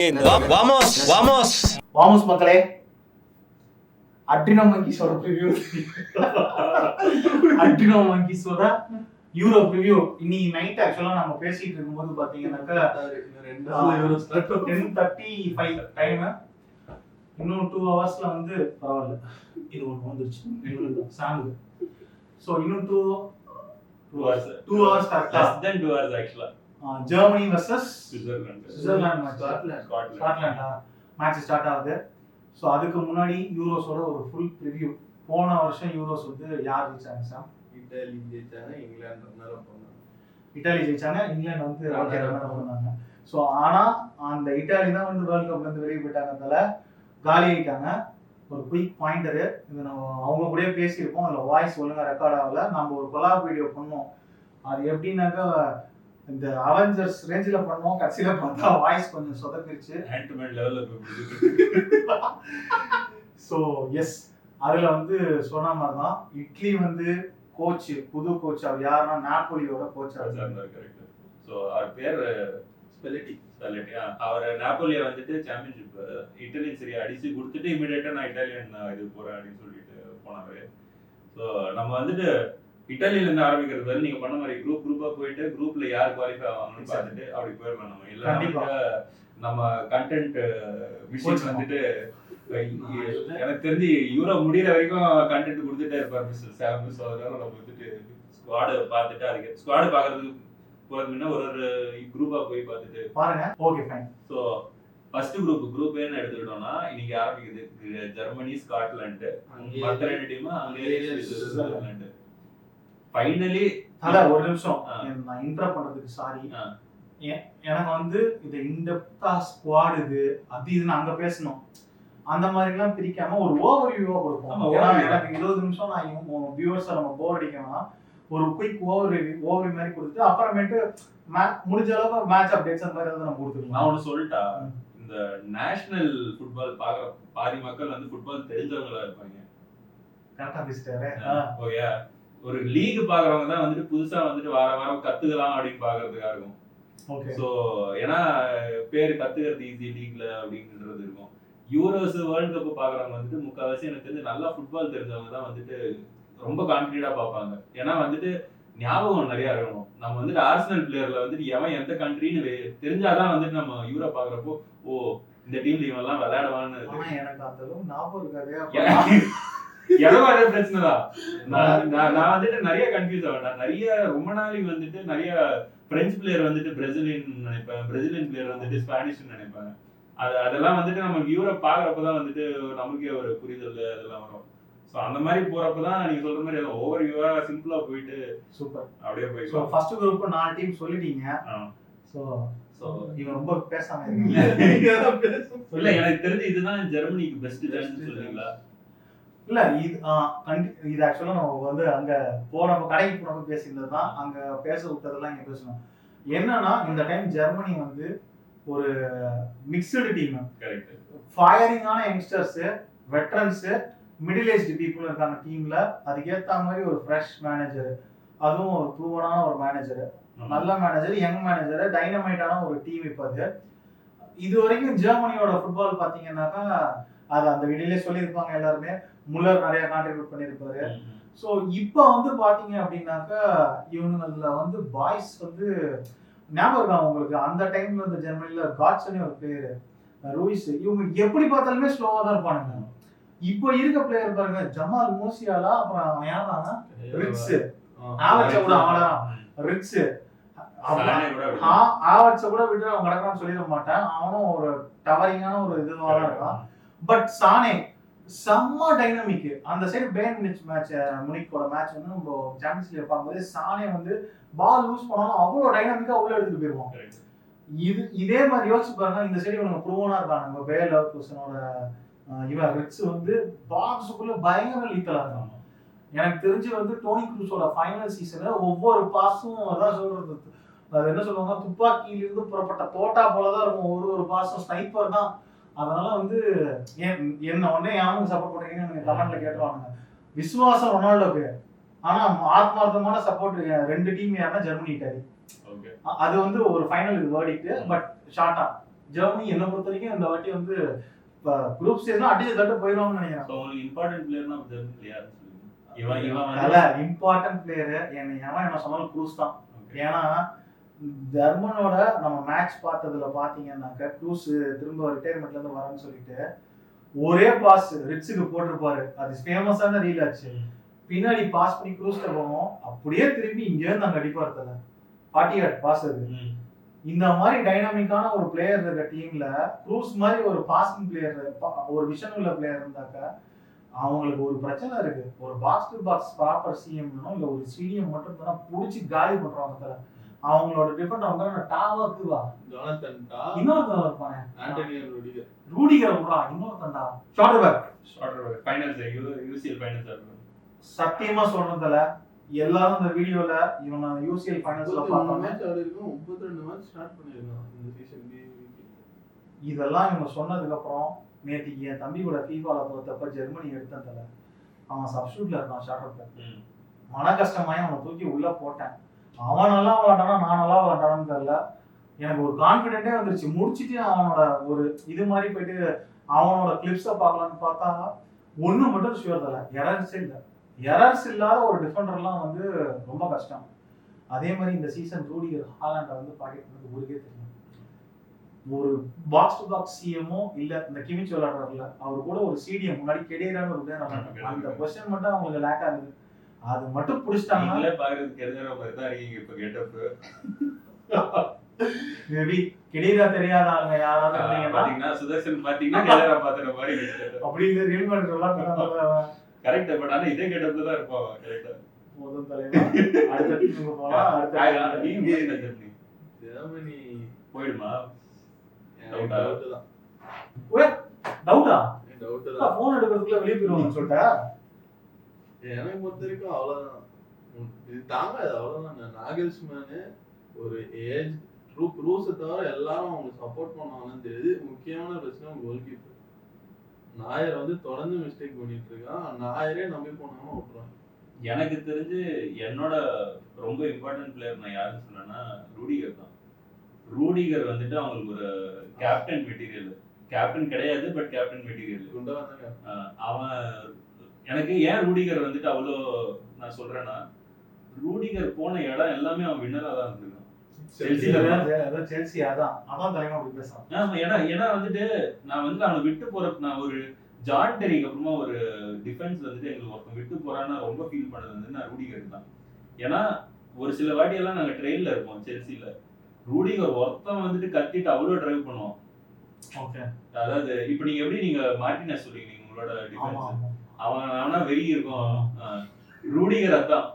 வாமோஸ் மக்களே, அட்ரினோ மங்கீஸோட ப்ரிவ்யூ அட்ரினோ மங்கீஸோட யூரோ ப்ரிவ்யூ இன்னைக்கு நைட் ஆக்சுவலா நம்ம பேசிட்டு இருக்கும்போது பாத்தீங்கன்னாக்கா 10:35 டைம். இன்னும் 2 ஹவர்ஸ்ல வந்து பரவாயில்ல, இது ஒன்று வந்துருச்சு சாங்கு. ஸோ இன்னும் 2 ஹவர்ஸ் கரெக்டா ஆக்சுவலா ஜெர்மனி வர்சஸ் ஸ்விட்சர்லாந்து ஸ்காட்லாண்டா மேட்ச் ஸ்டார்ட் ஆகுது. ஸோ அதுக்கு முன்னாடி யூரோஸோட ஒரு ஃபுல் ரிவ்யூ. போன வருஷம் யூரோஸ் வந்து யார் ஜெயிச்சாங்க சார்? இட்டாலி ஜெயிச்சாங்க, இங்கிலாந்து போனாங்க. இட்டாலி ஜெயிச்சாங்க, இங்கிலாந்து வந்து போனாங்க. ஸோ ஆனால் அந்த இட்டாலி தான் வந்து வேர்ல்டு கப்ல இருந்து வெளியே போயிட்டாங்கனால காலி ஆகிட்டாங்க. ஒரு குயிக் பாயிண்டரு, இது நம்ம அவங்க கூட பேசியிருப்போம், அதில் வாய்ஸ் ஒழுங்காக ரெக்கார்ட் ஆகல. நம்ம ஒரு கொலாப் வீடியோ பண்ணோம். அது எப்படின்னாக்கா இந்த அவெஞ்சர்ஸ் ரேஞ்சில் பண்ணோம், கடைசியில் பார்த்தா வாய்ஸ் கொஞ்சம் சொதப்பிருச்சு. ஸோ எஸ், அதில் வந்து சொன்ன மாதிரி தான் இட்லி வந்து கோச், புது கோச். அவர் யாருன்னா நாப்போலியோட கோச். ஸோ அவர் பேர் ஸ்பெல்லெட்டி. அவர் நாப்போலியை வந்துட்டு சாம்பியன்ஷிப் இட்டாலியன் சரி அடிச்சு கொடுத்துட்டு இமீடியட்டா நான் இட்டாலியன் இது போறேன் அப்படின்னு சொல்லிட்டு போனாரு. ஸோ நம்ம வந்துட்டு இட்டாலியில இருந்து ஆரம்பிக்கிறது நீங்க பண்ண மாதிரி குரூப்பா போயிட்டு குரூப்ல யார் குவாலிஃபை ஆகணும்னு பார்த்துட்டு அப்படி போயிடலாம். நம்ம இல்ல நம்ம கண்டென்ட் விஷயம் வந்துட்டு எனக்கு தெரிஞ்சு யூரோ முடிகிற வரைக்கும் கண்டென்ட் கொடுத்துட்டே இருப்பார் மிஸ்டர் சாம். ஸோ அதனால நம்ம வந்துட்டு ஸ்குவாடு பார்த்துட்டு அதுக்கு ஸ்குவாடு பார்க்கறதுக்கு போறதுன்னா ஒரு குரூப்பா போய் பார்த்துட்டு பாருங்க. Okay fine. So first group ஏன்னு எடுத்துக்கிட்டோம்னா இன்னைக்கு ஆரம்பிக்குது ஜெர்மனி, ஸ்காட்லாண்டு, மற்ற 2 டீம் அங்கே சுவிட்சர்லாந்து. ஃபைனலி அதான் ஒரு நிமிஷம் நான் இன்டர் பண்றதுக்கு சாரி. எனக்கு வந்து இது இன்டெப்தா ஸ்குவாட் இது அது இதுன்னு அங்க பேசணும், அந்த மாதிரி எல்லாம் பிரிக்காம ஒரு ஓவர் வியூவா கொடுப்போம். எனக்கு 20 நிமிஷம் நான் வியூவர்ஸை நம்ம போர் அடிக்கணும்னா ஒரு குயிக் ஓவர் மாதிரி கொடுத்துட்டு அப்புறமேட்டு முடிஞ்ச அளவுக்கு மேட்ச் அப்டேட்ஸ் அந்த மாதிரி நம்ம கொடுத்துருக்கோம். நான் ஒன்று சொல்லிட்டா, இந்த நேஷனல் ஃபுட்பால் பார்க்குற பாதி மக்கள் வந்து ஃபுட்பால் தெரிஞ்சவங்களா இருப்பாங்க. கரெக்டா பேசிட்டாரு. ஓகே, ஒரு லீக் பாக்குறவங்க தான் வந்துட்டு புதுசா வந்துட்டு வாரம் கத்துக்கலாம் அப்படின்னு பாக்குறதுக்காக இருக்கும். ஸோ ஏன்னா பேர் கத்துக்கிறது ஈஸி லீக்ல அப்படின்றது இருக்கும். யூரோஸ் வேர்ல்டு கப் பாக்குறவங்க வந்துட்டு முக்கால்வாசி எனக்கு தெரிஞ்சு நல்லா ஃபுட்பால் தெரிஞ்சவங்க தான் வந்துட்டு ரொம்ப கான்ஃபிடென்ட்டா பார்ப்பாங்க. ஏன்னா வந்துட்டு ஞாபகம் நிறைய இருக்கணும். நம்ம வந்துட்டு ஆர்சனல் பிளேயர்ல வந்துட்டு எவன் எந்த கண்ட்ரின்னு தெரிஞ்சாதான் வந்துட்டு நம்ம யூரோ பாக்குறப்போ ஓ இந்த டீம்ல இவன் எல்லாம் விளையாடுவான்னு. எனக்கு அந்த அளவு ஞாபகம் இருக்காது. எவ்வளவு அதே பிரச்சனை தான். நான் வந்துட்டு நிறைய கன்ஃபியூஸ் ஆவேன். நிறைய ரொம்ப நாளைக்கு வந்துட்டு நிறைய பிரெஞ்சு பிளேயர் வந்துட்டு பிரேசிலியன் நினைப்பேன், பிரேசிலியன் பிளேயர் வந்துட்டு ஸ்பானிஷ் நினைப்பாங்க. அதெல்லாம் வந்துட்டு நம்ம யூரோப் பாக்குறப்பதான் வந்துட்டு நமக்கே ஒரு புரிதல் அதெல்லாம் வரும். ஸோ அந்த மாதிரி போறப்பதான் நீங்க சொல்ற மாதிரி ஓவர் வியூவா சிம்பிளா போயிட்டு சூப்பர் அப்படியே போய். ஸோ ஃபர்ஸ்ட் குரூப் 4 டீம் சொல்லிட்டீங்க. ஸோ இவன் ரொம்ப பேசாம இருக்கீங்க. இல்ல எனக்கு தெரிஞ்சு இதுதான் ஜெர்மனிக்கு பெஸ்ட் சான்ஸ் சொல்றீங்களா? இல்ல இது ஆக்சுவலா நம்ம வந்து அங்க நம்ம கடைக்கு போனப்ப பேசியிருந்தது தான். அங்க பேச விட்டதெல்லாம் இங்க பேசணும். என்னன்னா இந்த டைம் ஜெர்மனி வந்து ஒரு மிக்சடு டீம். கரெக்ட். ஃபயரிங்கான youngsters, veterans, middle aged people இருக்காங்க டீம்ல. அதுக்கேற்ற மாதிரி ஒரு ஃப்ரெஷ் மேனேஜர், அதுவும் ஒரு ப்ரூவனான ஒரு மேனேஜர், நல்ல மேனேஜர், யங் மேனேஜர், டைனமைட்டான ஒரு டீம். இப்போ இது வரைக்கும் ஜெர்மனியோட ஃபுட்பால் பாத்தீங்கன்னாக்கா அது அந்த வீடியோலே சொல்லியிருப்பாங்க எல்லாருமே, முல்லர் நிறைய கான்ட்ரிபியூட் பண்ணியிருப்பாரு. ஸோ இப்போ வந்து பாத்தீங்க அப்படின்னாக்கா இவனுங்கள்ல வந்து பாய்ஸ் வந்து ஞாபகம் இருக்கா உங்களுக்கு? அந்த டைம்ல இந்த ஜெர்மனில காட்சனே ஒரு பிளேயர், ரூயிஸ், இவங்க எப்படி பார்த்தாலுமே ஸ்லோவா தான் இருப்பானுங்க. இப்போ இருக்க பிளேயர் பாருங்க, ஜமால் மூசியாலா, அப்புறம் யாரானா ரிட்ஸ், ஆவர்ட்ஸ கூட அவனதான் ரிட்ஸ், ஆவர்ட்ஸ கூட விட்டு அவன் கிடக்கான்னு சொல்லிட மாட்டேன். அவனும் ஒரு டவரிங்கான ஒரு இதுவாக தான் இருக்கான். பட் சானே செம்ம டைனமிக். அந்த சைடு பேன் மேட்ச், முனிக்கோட மேட்ச் வந்து நம்ம சாம்பியன்ஸ் லீக் பார்க்கும்போது சானே வந்து பால் லூஸ் பண்ணாலும் அவ்வளோ டைனமிக்கா உள்ள எடுத்துட்டு போயிருவோம். இதே மாதிரி யோசிச்சு பாருங்க, இந்த சைடு இவங்க ப்ரூவனா இருக்காங்க. நம்ம பேல் லெவர்குசனோட இவன் ரிட்ஸ் வந்து பாக்ஸுக்குள்ள பயங்கர லீக்கலா இருக்காங்க. எனக்கு தெரிஞ்சு வந்து டோனி க்ரூஸோட ஃபைனல் சீசன்ல ஒவ்வொரு பாஸும் அதான் சொல்றது, அது என்ன சொல்லுவாங்க, துப்பாக்கியிலிருந்து புறப்பட்ட தோட்டா போலதான் இருக்கும். ஒரு பாஸும் ஸ்னைப்பர் தான். அதனால வந்து என்ன உடனே யாரும் சப்போர்ட் பண்றீங்கன்னு கமெண்ட்ல கேட்டுருவாங்க. விசுவாசம் ரொனால்டோக்கு, ஆனா ஆத்மார்த்தமான சப்போர்ட் 2 டீம் யாருன்னா ஜெர்மனி, இட்டாலி. அது வந்து ஒரு ஃபைனல் வேர்டிக்ட். பட் ஷார்ட்டா ஜெர்மனி என்ன பொறுத்த வரைக்கும் இந்த வாட்டி வந்து குரூப் ஸ்டேஜ்லாம் அடிச்சு தட்டு போயிடுவாங்கன்னு நினைக்கிறேன். ஸோ உங்களுக்கு இம்பார்ட்டன்ட் பிளேயர்னா ஜெர்மனி யாருன்னு சொல்லுங்க. இவன் அல்ல இம்பார்ட்டன்ட் பிளேயர் என்ன சொன்னாலும் க்ரூஸ் தான். ஏன்னா ஜெர்மனோட நம்ம மேட்ச் பார்த்ததுல பாத்தீங்கன்னாக்க க்ரூஸ் திரும்ப ரிட்டையர்மெண்ட்ல இருந்து வரேன்னு சொல்லிட்டு ஒரே பாஸ் ரிட்ஸுக்கு போட்டிருப்பாரு. அது ஃபேமஸான ரீல் ஆச்சு. பின்னாடி பாஸ் பண்ணி க்ரூஸ்ல போவோம், அப்படியே திரும்பி இங்க இருந்து அங்க அடிப்பாரு தல 48 பாஸ். அது இந்த மாதிரி டைனாமிக்கான ஒரு பிளேயர் இருக்க டீம்ல க்ரூஸ் மாதிரி ஒரு பாசிங் பிளேயர், ஒரு விஷன் உள்ள பிளேயர் இருந்தாக்க அவங்களுக்கு ஒரு பிரச்சனை இருக்கு. ஒரு box to box proper CM இல்ல ஒரு ஸ்டேடியம் மட்டும் தான் புடிச்சு காலி பண்றாங்க தல. அவங்களோட டிஃபெண்டர் அவங்க டாவாக்குவா ஜோனத்தன் டா இன்னொருத்தன் இருப்பானே ஆண்டனியோ ரூடிகர் விடுறான். இன்னொருத்தன்டா ஷார்டர்பர்க் ஃபைனல்ஸ் யூசிஎல் ஃபைனல்ஸ் சத்தியமா சொல்றதுல எல்லாரும் இந்த வீடியோல இவங்க யூசிஎல் ஃபைனல்ஸ்ல பார்த்தாங்க. மேட்ச் ஆடிருக்கோம், 32 மேட்ச் ஸ்டார்ட் பண்ணிருக்கான் இந்த சீசன். இதெல்லாம் இவங்க சொன்னதுக்கு அப்புறம் நேத்திக்கு என் தம்பி கூட ஃபீஃபால தோத்தப்ப ஜெர்மனி எடுத்ததுல அவன் சப்ஸ்டியூட்ல இருக்கான் ஷார்டர்பர்க். மன கஷ்டமாயி அவனை தூக்கி உள்ள போட்டேன். அவன் நல்லா விளாண்டானா நான் நல்லா விளாண்டானு தெரியல. எனக்கு ஒரு கான்ஃபிடென்ட்டே வந்துருச்சு. முடிச்சுட்டு அவனோட ஒரு இது மாதிரி போயிட்டு அவனோட கிளிப்ஸை பார்க்கலான்னு பார்த்தா ஒன்று மட்டும் ஷுவர் தரல, எரர்ஸ் இல்லை. எரர்ஸ் இல்லாத ஒரு டிஃபெண்டர்லாம் வந்து ரொம்ப கஷ்டம். அதே மாதிரி இந்த சீசன் ரூடிகர் ஹாலாண்டை வந்து பாக்கெட் பண்ணது ஊருக்கே தெரியும். ஒரு பாக்ஸ் டு பாக்ஸ் சிஎம்மோ இல்லை இந்த கிமிச் விளையாடுறாருல அவர் கூட ஒரு சிடிஎம் முன்னாடி கெடியரான ஒரு பிளேயர், அந்த பொசிஷன் மட்டும் அவங்களுக்கு லேக் ஆகுது. அது மட்டும் புடிச்சிட்டாங்க. நீங்களே பாக்குறதுக்கு கெடியரா மாதிரி தான் இருக்கீங்க இப்ப கெட்டப். மேபி கெடியரா தெரியாத ஆளுங்க யாராவது இருந்தீங்கன்னா பாத்தீங்கன்னா சுதர்ஷன் பாத்தீங்கன்னா கெடியரா பாத்துற மாதிரி அப்படி இல்ல ரியல் மேட்ச் எல்லாம் கரெக்ட். பட் ஆனா இதே கெட்டப்ல தான் இருப்பாங்க. கரெக்ட்டா போதும் தலைவா. அடுத்த டீமுக்கு போலாம். அடுத்த டீம் என்ன ஜெர்மனி போய்டுமா? டவுட் தான். ஓய் டவுட்டா? டவுட் தான். போன் எடுக்கிறதுக்குள்ள வெளிய போயிடுவாங்கன்னு சொல்லிட்டா? எனக்கு பொறுத்த வரைக்கும் அவ்வளவுதான். இது தாங்காது அவ்வளவுதான். நாகல்ஸ்மேனு ஒரு ஏஜ் ரூஸை தவிர எல்லாரும் அவங்க சப்போர்ட் பண்ணுவாங்கன்னு தெரியுது. முக்கியமான பிரச்சனை கோல் கீப்பர் நாயர் வந்து தொடர்ந்து மிஸ்டேக் பண்ணிட்டு இருக்கான். நாயரே நம்பி போனாலும் விட்டுறாங்க. எனக்கு தெரிஞ்சு என்னோட ரொம்ப இம்பார்ட்டன்ட் பிளேயர் நான் யாருன்னு சொன்னேன்னா ரூடிகர் தான். ரூடிகர் வந்துட்டு அவங்களுக்கு ஒரு கேப்டன் மெட்டீரியல். கேப்டன் கிடையாது, பட் கேப்டன் மெட்டீரியல். அவன் எனக்கு ஏன் ரூடிகர் வந்துட்டு அவ்வளோ நான் சொல்றேன்னா, ரூடிகர் போன இடம் எல்லாமே அவன் வின்னரா தான் இருந்திருக்கான். ஏன்னா வந்துட்டு நான் வந்து அவனை விட்டு போற, நான் ஒரு ஜான் டெரிக்கு அப்புறமா ஒரு டிஃபென்ஸ் வந்துட்டு எங்களுக்கு ஒருத்தன் விட்டு போறான்னா ரொம்ப ஃபீல் பண்ணது வந்து நான் ரூடிகர் தான். ஏன்னா ஒரு சில வாட்டி எல்லாம் நாங்க ட்ரெயின்ல இருப்போம் செல்சில, ரூடிகர் ஒருத்தன் வந்துட்டு கத்திட்டு அவ்வளோ டிரைவ் பண்ணுவோம். அதாவது இப்ப நீங்க எப்படி நீங்க மார்டினஸ் சொல்றீங்க நீங்க உங்களோட டிஃபென்ஸ், அவனா வெறி இருக்கும். ரூடிகர் அதான்.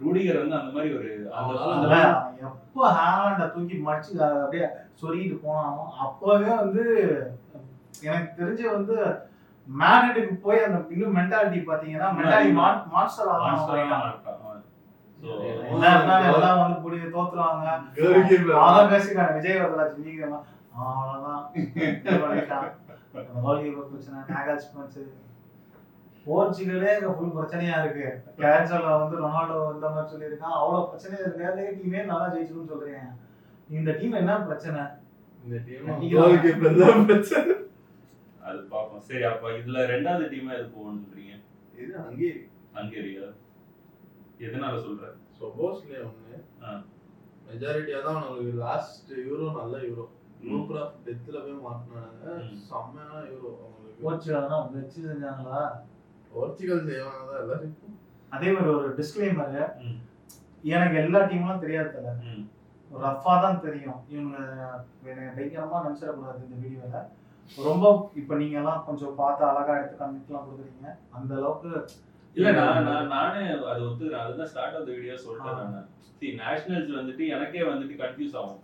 ரூடிகர் வந்து அந்த மாதிரி ஒரு எப்போ ஹாலண்ட தூக்கி மடிச்சு அப்படியே சொருகிட்டு போனானோ அப்பவே வந்து எனக்கு தெரிஞ்ச வந்து மேட்ரிடுக்கு போய் அந்த இன்னும் மென்டாலிட்டி பாத்தீங்கன்னா மென்டாலிட்டி மாஸ்டர் எல்லாம் வந்து புடி தோத்துருவாங்க. அதான் பேசிக்கிறாங்க விஜய் வரலாச்சு நீங்க அவ்வளவுதான் பிரச்சனை. நாகால்ஸ்மேன் போர்ச்சுகலே ஃபுல் பிரச்சனையா இருக்கு. கேன்சல்ல வந்து ரொனால்டோ இந்த மாதிரி சொல்லியிருக்கான். அவ்வளவு பிரச்சனையா இருக்கு. அதே டீமே நல்லா ஜெயிச்சிருன்னு சொல்றீங்க. இந்த டீம் என்ன பிரச்சனை? இந்த டீம் பிரச்சனை அது பாப்போம். சரி, அப்ப இதுல ரெண்டாவது டீமா எது போகணும்னு சொல்றீங்க? இது ஹங்கேரி. ஹங்கேரியா? எதனால சொல்ற? சோபோஸ்லே ஒண்ணு மெஜாரிட்டியா தான் அவங்களுக்கு லாஸ்ட் யூரோ நல்ல யூரோ குரூப் ஆஃப் டெத்ல போய் மாட்டினாங்க. செம்மையான யூரோ அவங்களுக்கு. போர்ச்சுகல்னா வெச்சு செஞ்சாங்களா? போர்ச்சுகல் செய்வாங்க தான் எல்லாரும். அதே மாதிரி ஒரு டிஸ்க்ளைமர், எனக்கு எல்லா டீமும் தெரியாது தல, ரஃபா தான் தெரியும். இவங்க பயங்கரமா நினைச்சிடக்கூடாது இந்த வீடியோல. ரொம்ப இப்ப நீங்க எல்லாம் கொஞ்சம் பார்த்து அழகா எடுத்து கமெண்ட்லாம் கொடுக்குறீங்க. அந்த அளவுக்கு இல்ல நானே அது ஒத்துக்கிறேன். அதுதான் ஸ்டார்ட் ஆஃப் தி வீடியோ சொல்லிட்டேன் நானு. see நேஷனல்ஸ் வந்துட்டு எனக்கே வந்துட்டு கன்ஃபியூஸ் ஆகும்.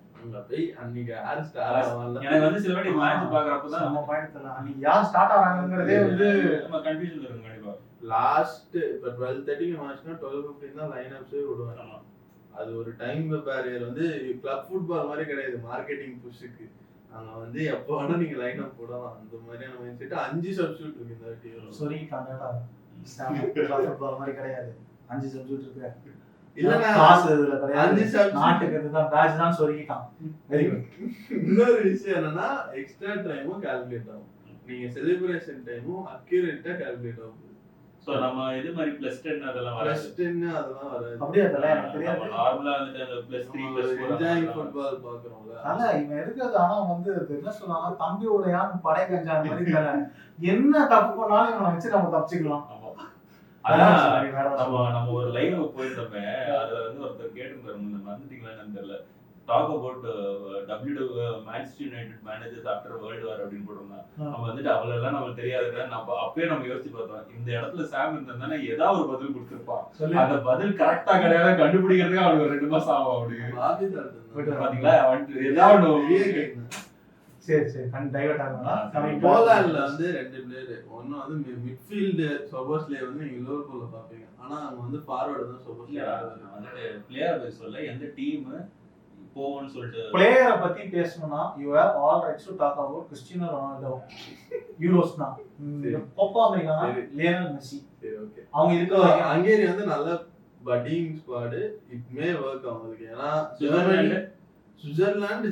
அன்னைக்கு யார் ஸ்டார் ஆவாங்க எனக்கு வந்து சில வாட்டி மேட்ச் பாக்குறப்ப தான் நம்ம பாயிண்ட் தெரியல. அன்னைக்கு யார் ஸ்டார்ட் ஆறாங்கங்கறதே வந்து நம்ம கன்ஃபியூஷன் இருக்கும் கண்டிப்பா. லாஸ்ட் இப்ப 12:30 மேட்ச்னா 12:15 தான் லைன் அப்ஸே விடுவாங்க. அது ஒரு டைம் பேரியர் வந்து கிளப் ஃபுட்பால் மாதிரி கிடையாது. மார்க்கெட்டிங் புஷ்க்கு அங்க வந்து எப்போ வேணா நீங்க லைன் அப் போடலாம். அந்த மாதிரியான மைண்ட் செட். 5 சப்ஸ்டிட்யூட் இருக்கு இந்த வாட்டி. சாரி கண்டடா கிளப் ஃபுட்பால் மாதிரி கிடையாது. 5 சப்ஸ்டிட்யூட் இருக்கு. இல்லன்னா காசு இதுல கிடையாது, 5 substitute. நாட்டுக்கு இதுதான் பேட்ச் தான் சொல்லிட்டான். Very good. இன்னொரு விஷயம் என்னன்னா எக்ஸ்ட்ரா டைமும் கால்குலேட் ஆகும். நீங்க செலிப்ரேஷன் டைமும் அக்யூரேட்டா கால்குலேட் ஆகும். சோ நம்ம இது மாதிரி +10 அதெல்லாம் வராது. +10 அதெல்லாம் வராது. அப்படியே அதெல்லாம் எனக்கு தெரியாது. நம்ம நார்மலா வந்துட்டு அந்த +3 +4 என்ஜாயிங் ஃபுட்பால் பாக்குறோம்ல. ஆனா இவன் இருக்கிறது, ஆனா வந்து என்ன சொல்லுவாங்க, தம்பியோட யான் படை கஞ்சான் மாதிரி தானே. என்ன தப்பு பண்ணாலும் இவனை வச்சு நம்ம தப்பிச்சுக்கலாம். ஆமா. அதான் நம்ம அதான் நம்ம ஒரு லைவ் போயிருந்தோமே, அதுல வந்து ஒருத்தர் கேட்டிருந்தாரு, நீங்க வந்துட்டீங்களா என்னன்னு தெரியல. Talk about Manchester United managers after World War அப்படின்னு போட்டிருந்தாங்க. நம்ம வந்துட்டு அவ்வளவுலாம் நமக்கு தெரியாதுங்க. நம்ம அப்பயே நம்ம யோசிச்சு பார்த்தோம், இந்த இடத்துல சாம் இருந்தா ஏதாவது ஒரு பதில் கொடுத்துருப்பான். சொல்லி அந்த பதில் கரெக்டா கிடையாது கண்டுபிடிக்கிறதுக்கு அவனுக்கு ஒரு 2 மாசம் ஆகும். அப்படி பாத்தீங்களா, அவனுக்கு ஏதாவது ஒண்ணு சரி சரி டைவர்ட் ஆகலாம். போலாண்ட்ல வந்து 2 பிளேயர், ஒன்னு வந்து மிட்ஃபீல்ட் சோபோஸ்லே வந்து நீங்க லிவர்பூல்ல பாப்பீங்க. ஆனா அங்க வந்து ஃபார்வர்ட் தான் சோபோஸ்லே. வந்துட்டு பிளேயர் பத்தி சொல்ல, எந்த டீம் போவோம்னு சொல்லிட்டு பிளேயரை பத்தி பேசணும்னா you have all rights to talk about Cristiano Ronaldo. யூரோஸ்னா கோப்பா அமெரிக்கானா லியோனல் மெஸ்ஸி. சரி ஓகே. அவங்க இருக்க ஹங்கேரி வந்து நல்ல budding squad. It may work அவங்களுக்கு. ஏன்னா சுவிட்சர்லாந்து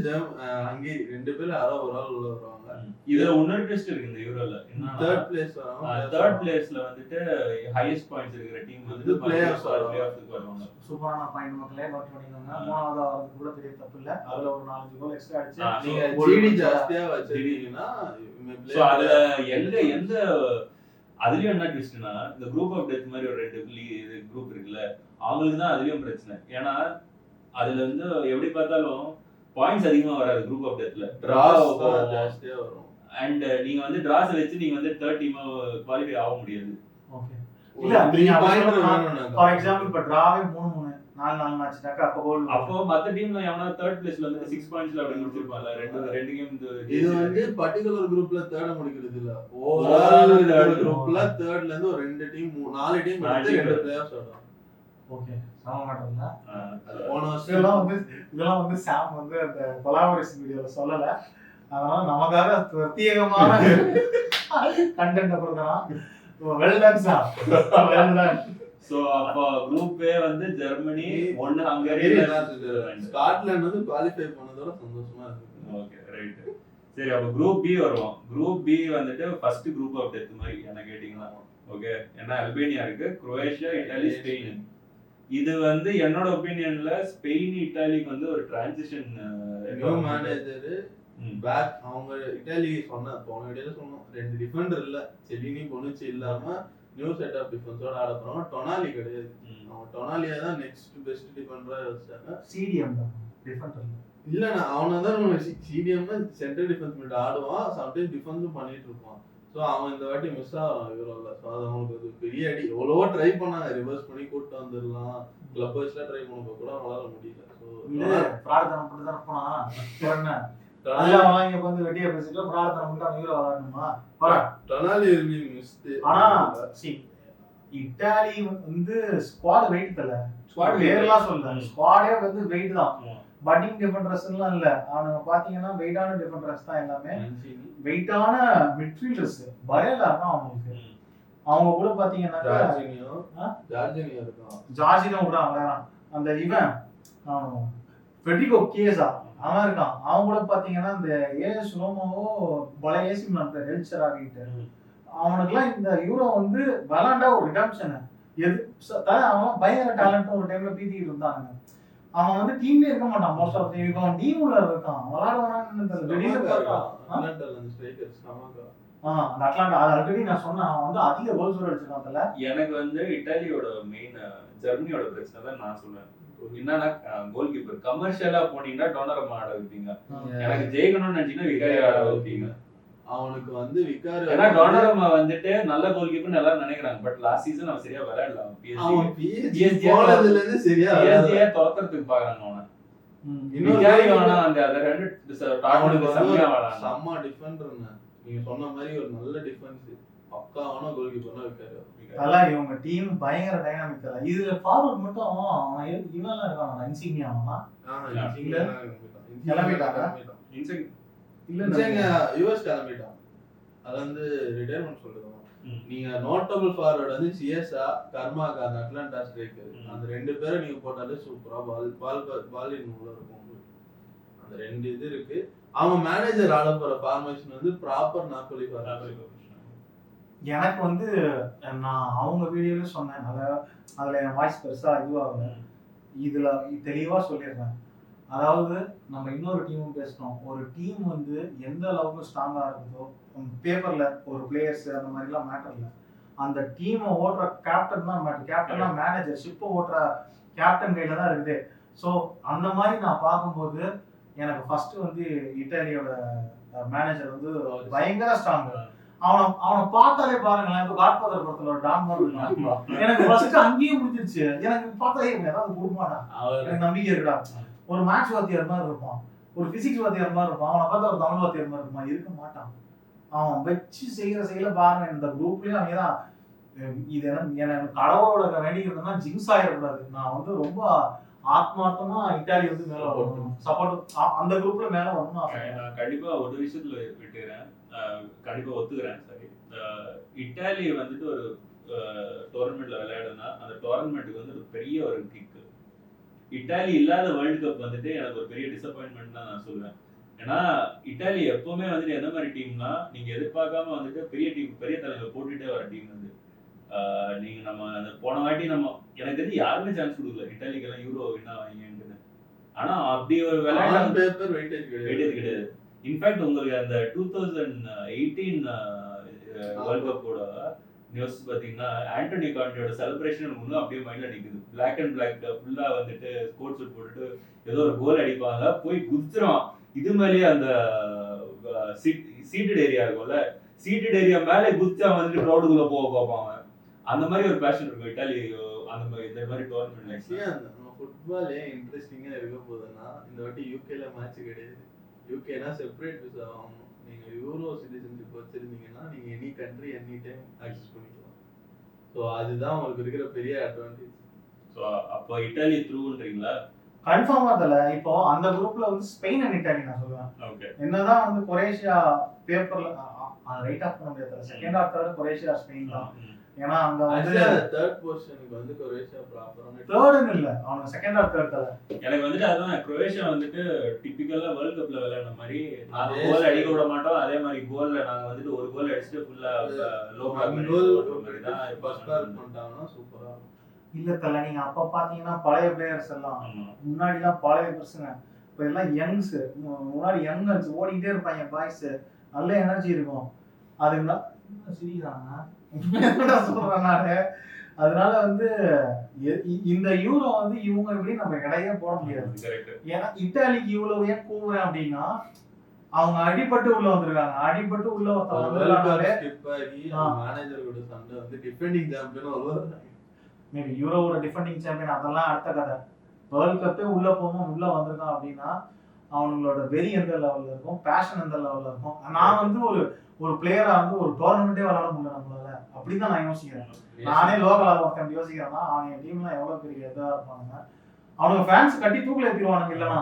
ஹங்கேரி 2 பேரும் யாரோ ஒரு ஆள் உள்ள வருவாங்க. இதுல இன்னொரு ட்விஸ்ட் இருக்கு இந்த யூரோல. என்ன தேர்ட் பிளேஸ் வராங்க. தேர்ட் பிளேஸ்ல வந்துட்டு ஹையஸ்ட் பாயிண்ட்ஸ் இருக்கிற டீம் வந்து பிளே ஆஃப்க்கு வருவாங்க. சூப்பரான பாயிண்ட் மக்களே நோட் பண்ணிக்கோங்க. மூணாவது ஆறதுக்கு கூட பெரிய தப்பு இல்ல. அதுல ஒரு 4 கோல் எக்ஸ்ட்ரா அடிச்சு நீங்க ஜிடி ஜாஸ்தியா வச்சிருக்கீங்கன்னா சோ அதுல எந்த அதுலயும் என்ன ட்விஸ்ட்னா, இந்த குரூப் ஆஃப் டெத் மாதிரி ஒரு 2 குரூப் இருக்குல்ல, அவங்களுக்கு தான் அதுலயும் பிரச்சனை. ஏன்னா அதுல வந்து எப்படி பார்த்தாலும் பாயிண்ட்ஸ் அதிகமா வராது குரூப் ஆஃப் டெத்ல. டிராஸ் ஜாஸ்தியா வரும். அண்ட் நீங்க வந்து டிராஸ் வச்சு நீங்க வந்து 3rd டீமா குவாலிஃபை ஆக முடியாது. ஓகே. இல்ல நீங்க ஃபார் எக்ஸாம்பிள் இப்ப டிராவே 3-3 4 மேட்ச்னாக்க அப்போ மத்த டீம்ல எவனா 3rd பிளேஸ்ல வந்து 6 பாயிண்ட்ஸ்ல அப்படி முடிச்சிருப்பான்ல. ரெண்டு கேம் இது வந்து பர்టిక్యులர் குரூப்ல தேர்ட் முடிக்கிறது இல்ல. ஓவரால் குரூப்ல தேர்ட்ல இருந்து ஒரு 2 டீம் 4 டீம் எடுத்து 2 பிளேயர்ஸ் ஆடுறாங்க. ஓகே. சம மாட்டோம்னா போன வருஷம் இதெல்லாம் வந்து சாம் வந்து அந்த கொலாபரேஷன் வீடியோல சொல்லல. அதனால நமக்காக பிரத்யேகமான கண்டென்ட் கொடுக்கறான். Well done Sam. Well done. So அப்ப குரூப்பே வந்து ஜெர்மனி, 1 ஹங்கரி, ஸ்காட்லாந்து வந்து குவாலிஃபை பண்ணதோட சந்தோஷமா இருக்கு. Okay right. சரி அப்ப குரூப் பி வருவோம். குரூப் பி வந்துட்டு ஃபர்ஸ்ட் குரூப் ஆஃப் டெத் மாதிரி என்ன கேட்டிங்கன்னா. ஓகே. ஏன்னா அல்பேனியா இருக்கு, குரோவேஷியா, இத்தாலி, ஸ்பெயின். இது வந்து என்னோட ஒபினியன்ல ஸ்பெயின் இத்தாலிக்கு வந்து ஒரு டிரான்சிஷன் நியூ மேனேஜர் பேக். அவங்க இத்தாலி போன வீடியோல சொன்னோம் 2 டிஃபெண்டர் இல்ல, செலினி பொனுச்சி இல்லாம நியூ செட் ஆஃப் டிஃபென்ஸோட ஆட போறாங்க. டொனாலி கிடையாது. அவங்க டொனாலியா தான் நெக்ஸ்ட் பெஸ்ட் டிஃபெண்டரா வச்சாங்க. சிடிஎம் தான் டிஃபெண்டர் இல்லனா அவன தான் சிடிஎம்னா சென்டர் டிஃபென்ஸ் மிட் ஆடுவான். சம்டைம் டிஃபென்ஸும் பண்ணிட்டு இருப்பான். சோ அவன் இந்த வாட்டி மிஸ் ஆகிறான் யூரோல. சோ அது அவங்களுக்கு ஒரு பெரிய அடி. எவ்வளவோ ட்ரை பண்ணாங்க, ரிவர்ஸ் பண்ணி கூட்டு வந்துடலாம், கிளப்பர்ஸ்ல ட்ரை பண்ணப்ப கூட அவங்களால முடியல. சோ பிரார்த்தனை பண்ணி தான் போனா அதெல்லாம் வாங்கி வந்து வெட்டியா பேசிட்டு பிரார்த்தனை பண்ணி அவங்க யூரோ விளையாடணுமா வர டொனாலி மிஸ்ட். ஆனா இத்தாலி வந்து ஸ்குவாட் வெயிட் தல. ஸ்குவாட் பேர்லாம் சொல்ல, ஸ்குவாடே வந்து வெயிட் தான். பட்டிங் டிஃபெண்டர்ஸ்லாம் இல்ல. அவனுங்க பாத்தீங்கன்னா வெயிட்டான டிஃபெண்டர்ஸ் தான் எல்லாமே. வெயிட்டான மிட்ஃபீல்டர்ஸ் பரேலா தான் அவங்களுக்கு. அவங்க கூட பாத்தீங்கன்னா ஜார்ஜினோ கூட விளையாடுறான். அந்த இவன் ஃபெடிகோ கேஸா அவன் இருக்கான். அவன் கூட பாத்தீங்கன்னா இந்த ஏஎஸ் ரோமாவோ பழைய ஏசி மிலான் ஹெல்ச்சர் ஆகிட்டு அவனுக்குலாம் இந்த யூரோ வந்து விளாண்டா ஒரு ரிடம்ஷன். அவன் பயங்கர டேலண்ட் ஒரு டைம்ல பீத்திக்கிட்டு இருந்தாங்க. அவன் வந்து டீம்ல இருக்க மாட்டான். மோஸ்ட் ஆஃப் தி அவன் டீம்ல இருக்கான். விளையாடுவானான்னு திடீர்னு பார்த்தா அந்த அட்லாண்டா அது ஆல்ரெடி நான் சொன்னேன். அவன் வந்து அதிக கோல் ஸ்கோர் அடிச்சிருக்கான்ல. எனக்கு வந்து இத்தாலியோட மெயின் ஜெர்மனியோட பிரச்சனை தான் நான் சொல்லுவேன். என்னன்னா கோல் கீப்பர் கமர்ஷியலா போனீங்கன்னா டோனரமா ஆட வைப்பீங்க. எனக்கு ஜெயிக்கணும்னு நினைச்சீங்கன்னா விகாரி ஆட வைப்பீங்க. அவனுக்கு வந்து விகாரி ஏன்னா டோனரமா வந்துட்டு நல்ல கோல் கீப்பர்னு எல்லாரும் நினைக்கிறாங்க. பட் லாஸ்ட் சீசன் அவன் சரியா விளையாடல. PSG போனதுல இருந்து சரியா PSG தோக்கறதுக்கு பாக்குறாங்க அவனை. விகாரி வேணா அந்த 2 டார்கெட் சம்மியா வேணாம். சம்மா டிஃபெண்டர்னா நீங்க சொன்ன மாதிரி ஒரு நல்ல டிஃபென்ஸ் பக்காவான கோல் கீப்பர்னா விகாரி. அதெல்லாம் இவங்க டீம் பயங்கர டைனாமிக் தான். இதுல ஃபார்வர்ட் மட்டும் அவன் இவெல்லாம் இருக்கான். இன்சிக்னியா கிளம்பிட்டாங்க. இல்ல யுஎஸ் கிளம்பிட்டான். அது வந்து ரிட்டையர்மெண்ட் சொல்லுவோம். ம். நீங்க நோட்டபிள் ஃபார்வர்ட் வந்து சிஎஸ்ஆ, கர்மாக்கா, அந்த அட்லாண்டா ஸ்ட்ரைக்கர், அந்த 2 பேரை நீங்க போட்டாலே சூப்பரா பால் இன் உள்ள இருக்கும் உங்களுக்கு. அந்த 2 இது இருக்கு. அவங்க மேனேஜர் ஆட போற ஃபார்மேஷன் வந்து ப்ராப்பர் நாப்போலி ஃபார்மேஷன். எனக்கு வந்து நான் அவங்க வீடியோல சொன்னேன், அதுல என் வாய்ஸ் பெருசா இதுவாகல. இதுல தெளிவா சொல்லிடுறேன். அதாவது நம்ம இன்னொரு டீமும் பேசணும். ஒரு டீம் வந்து எந்த அளவுக்கு ஸ்ட்ராங்கா இருக்குதோ, பேப்பர்ல ஒரு பிளேயர்ஸ் அந்த மாதிரிலாம் மேட்டர் இல்லை. அந்த டீமை ஓட்டுற கேப்டன் தான் மேட்டர். கேப்டன்னா மேனேஜர், ஷிப்பை ஓட்டுற கேப்டன் கையில தான் இருக்குது. ஸோ அந்த மாதிரி நான் பார்க்கும்போது எனக்கு ஃபர்ஸ்ட் வந்து இட்டாலியோட மேனேஜர் வந்து பயங்கர ஸ்ட்ராங். அவனை பார்த்தாலே பாருங்களேன், இப்போ காட்ஃபாதர் படத்துல ஒரு டான் மாதிரி எனக்கு ஃபர்ஸ்ட் அங்கேயே முடிஞ்சிருச்சு. எனக்கு பார்த்தா ஏதாவது குடும்பமாடா, எனக்கு நம்பிக்கை இருக்குடா. ஒரு மேத்ஸ் வாத்தியார் மாதிரி இருப்பான், ஒரு பிசிக்ஸ் வாத்தியார் மாதிரி இருப்பான். அவனை பார்த்தா ஒரு தமிழ் வாத்தியார் மாதிரி இருப்பான், இருக்க மாட்டான். அவன் வச்சு செய்யல பாருங்க. இந்த குரூப்லயும் அவங்க தான் இது எனக்கு கடவுளோட வேண்டிக்கிறதுனா ஜிங்ஸ் ஆயிடக்கூடாது. நான் வந்து ரொம்ப ஆத்மார்த்தமா இட்டாலி வந்து மேல வரணும், சப்போர்ட் அந்த குரூப்ல மேல வரணும். நான் கண்டிப்பா ஒரு விஷயத்துல விட்டுக்கிறேன், கண்டிப்பா ஒத்துக்கிறேன். சரி, இட்டாலி வந்துட்டு ஒரு டோர்னமெண்ட்ல விளையாடுனா அந்த டோர்னமெண்ட்டுக்கு வந்து ஒரு பெரிய ஒரு கிக். இட்டாலி இல்லாத வேர்ல்டு கப் வந்துட்டு எனக்கு ஒரு பெரிய டிசப்பாயின்மெண்ட் தான் நான் சொல்லுவேன். ஏன்னா இட்டாலி எப்பவுமே வந்துட்டு எந்த மாதிரி டீம்னா, நீங்க எதிர்பார்க்காம வந்துட்டு பெரிய டீம், பெரிய தலைவர் போட்டுட்டே வர டீம் வந்து நீங்க நம்ம அந்த போன வாட்டி நம்ம எனக்கு தெரிஞ்சு யாருமே சான்ஸ் கொடுக்கல இட்டாலிக்கு எல்லாம் யூரோ வின் ஆவாங்கன்னு. ஆனா அப்படி ஒரு விளையாட்டு வெயிட்டேஜ் கிடையாது. இன்ஃபேக்ட் உங்களுக்கு அந்த 2018 வேர்ல்ட் கப்போட நியூஸ் பாத்தீங்கன்னா, ஆண்டனி கான்டியோட செலிப்ரேஷன் இன்னும் அப்படியே மைண்ட்ல நிக்குது. பிளாக் அண்ட் பிளாக் ஃபுல்லா வந்துட்டு ஸ்போர்ட்ஸ் சூட் போட்டுட்டு ஏதோ ஒரு கோல் அடிப்பாங்க, போய் குதிச்சிரும். இது மேலேயே அந்த சீட்டட் ஏரியா இருக்கும்ல, சீட்டட் ஏரியா மேலே குதிச்சா வந்துட்டு க்ரௌடுக்குள்ள போக பார்ப்பாங்க. அந்த மாதிரி ஒரு பேஷன் இருக்கும் இட்டாலி. அந்த மாதிரி இந்த மாதிரி டோர்னமெண்ட் ஃபுட்பால் ஏன் இன்ட்ரெஸ்டிங்கா இருக்க போகுதுன்னா, இந்த வாட்டி யூகேல மேட்ச் கிடையாது. யூகேனா செப்பரேட் விசா ஆகணும். நீங்க யூரோ சிட்டிசன்ஷிப் வச்சிருந்தீங்கன்னா நீங்க any country any time access பண்ணிக்கலாம். ஸோ அதுதான் உங்களுக்கு இருக்கிற பெரிய அட்வான்டேஜ். ஸோ அப்போ இட்டாலி த்ரூன்றீங்களா? கன்ஃபார்மா தெரியல. இப்போ அந்த குரூப்ல வந்து ஸ்பெயின் அண்ட் இட்டாலி நான் சொல்லுவேன். ஓகே, என்னதான் வந்து குரோஷியா பேப்பர்ல ரைட் ஆஃப் பண்ண முடியாது. Second of third Croatia Spain தான். ஏன்னா அங்க வந்து தேர்ட் பொசிஷனுக்கு வந்து குரோஷியா ப்ராப்பரான தேர்ட்னு இல்ல, அவங்க செகண்ட் ஆஃப் தேர்ட் தர. எனக்கு வந்துட்டு அதான் குரோஷியா வந்துட்டு டிபிக்கலா வேர்ல்ட் கப்ல விளையாடுற மாதிரி நாங்க கோல் அடிக்க விட மாட்டோம். அதே மாதிரி கோல்ல நாங்க வந்துட்டு ஒரு கோல் அடிச்சுட்டு ஃபுல்லா லோ பிளாக் தான் பண்ணிட்டாங்கன்னா சூப்பரா. இல்ல தல, நீங்க அப்ப பாத்தீங்கன்னா பழைய பிளேயர்ஸ் எல்லாம் முன்னாடி எல்லாம் பழைய பர்சங்க, இப்ப எல்லாம் யங்ஸ். முன்னாடி யங்ஸ் ஓடிக்கிட்டே இருப்பாங்க, பாய்ஸ், நல்ல எனர்ஜி இருக்கும். அதுங்களா சிரிக்கிறாங்க சொல்றேன் நானு. அதனால வந்து இந்த யூரோ வந்து இவங்க எப்படி நம்ம இடையே போட முடியாது. ஏன்னா இட்டாலிக்கு இவ்வளவு ஏன் கூவுறேன் அப்படின்னா, அவங்க அடிபட்டு உள்ள வந்திருக்காங்க. அடிபட்டு உள்ள மேனேஜரோட சண்டை வந்து டிஃபெண்டிங் சாம்பியன் வருவாங்க. மேபி யூரோவோட டிஃபெண்டிங் சாம்பியன் அதெல்லாம் அடுத்த கதை. வேர்ல்ட் கப்பே உள்ள போகும் உள்ள வந்திருக்கான் அப்படின்னா அவங்களோட வெறி எந்த லெவல்ல இருக்கும், பேஷன் எந்த லெவல்ல இருக்கும். நான் வந்து ஒரு பிளேயரா வந்து ஒரு டோர்னமெண்டே விளையாட முடியல நம்மளால, அப்படிதான் நான் யோசிக்கிறேன். நானே லோக்கலா ஒருத்தன் யோசிக்கிறேன்னா அவங்க டீம்லாம் எவ்வளவு பெரிய இதா இருப்பாங்க. அவனுக்கு ஃபேன்ஸ் கட்டி தூக்கில ஏற்றிடுவானுங்க. இல்லைன்னா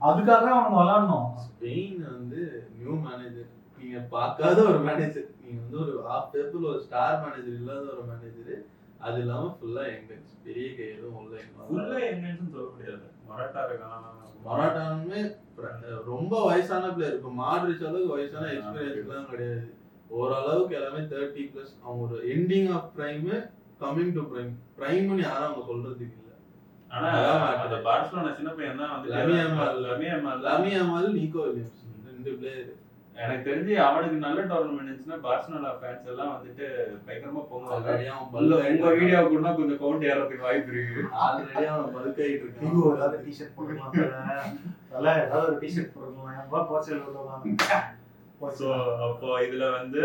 அதுக்காகவே அவனுக்கு விளையாடணும். ஸ்பெயின் வந்து நியூ மேனேஜர், நீங்க பார்க்காத ஒரு மேனேஜர். நீங்க வந்து ஒரு ஆஃப் பேப்பர்ல ஒரு ஸ்டார் மேனேஜர் இல்லாத ஒரு மேனேஜர். அது இல்லாம ஃபுல்லா எங்கன்ஸ், பெரிய கை எதுவும் உள்ள ஃபுல்லா எங்கன்ஸ் சொல்ல முடியாது. மொராட்டா இருக்கான், மொராட்டானுமே ரொம்ப வயசான பிளேயர். இப்போ மாட்ரிச் அளவுக்கு வயசான எக்ஸ்பீரியன்ஸ்லாம் கிடையாது. ஓரளவுக்கு எல்லாமே 30+. அவங்க ஒரு ending of prime, coming to prime. பிரைம்னு யாரும் அவங்க சொல்றதுக்கு இல்ல. ஆனா அந்த பார்சலோனா சின்ன பையன் தான் வந்து லமி யாமால், நிக்கோ வில்லியம்ஸ், 2 பிளேயர். எனக்கு தெரிஞ்சு அவனுக்கு நல்ல டோர்னமெண்ட் இருந்துச்சுன்னா பார்சலோனா ஃபேன்ஸ் எல்லாம் வந்துட்டு பயங்கரமா போவாங்க. உங்க வீடியோ கூட கொஞ்சம் கவுண்ட் ஏறதுக்கு வாய்ப்பு இருக்கு. ஆல்ரெடி அவன் பல்காயிட்டு இருக்கான். ஏதாவது டி-ஷர்ட் போடலாம் தல, ஏதாவது ஒரு டி-ஷர்ட் போடலாம். நம்ம போர்ச்சுகல் விடலாம். சோ அப்போ இதுல வந்து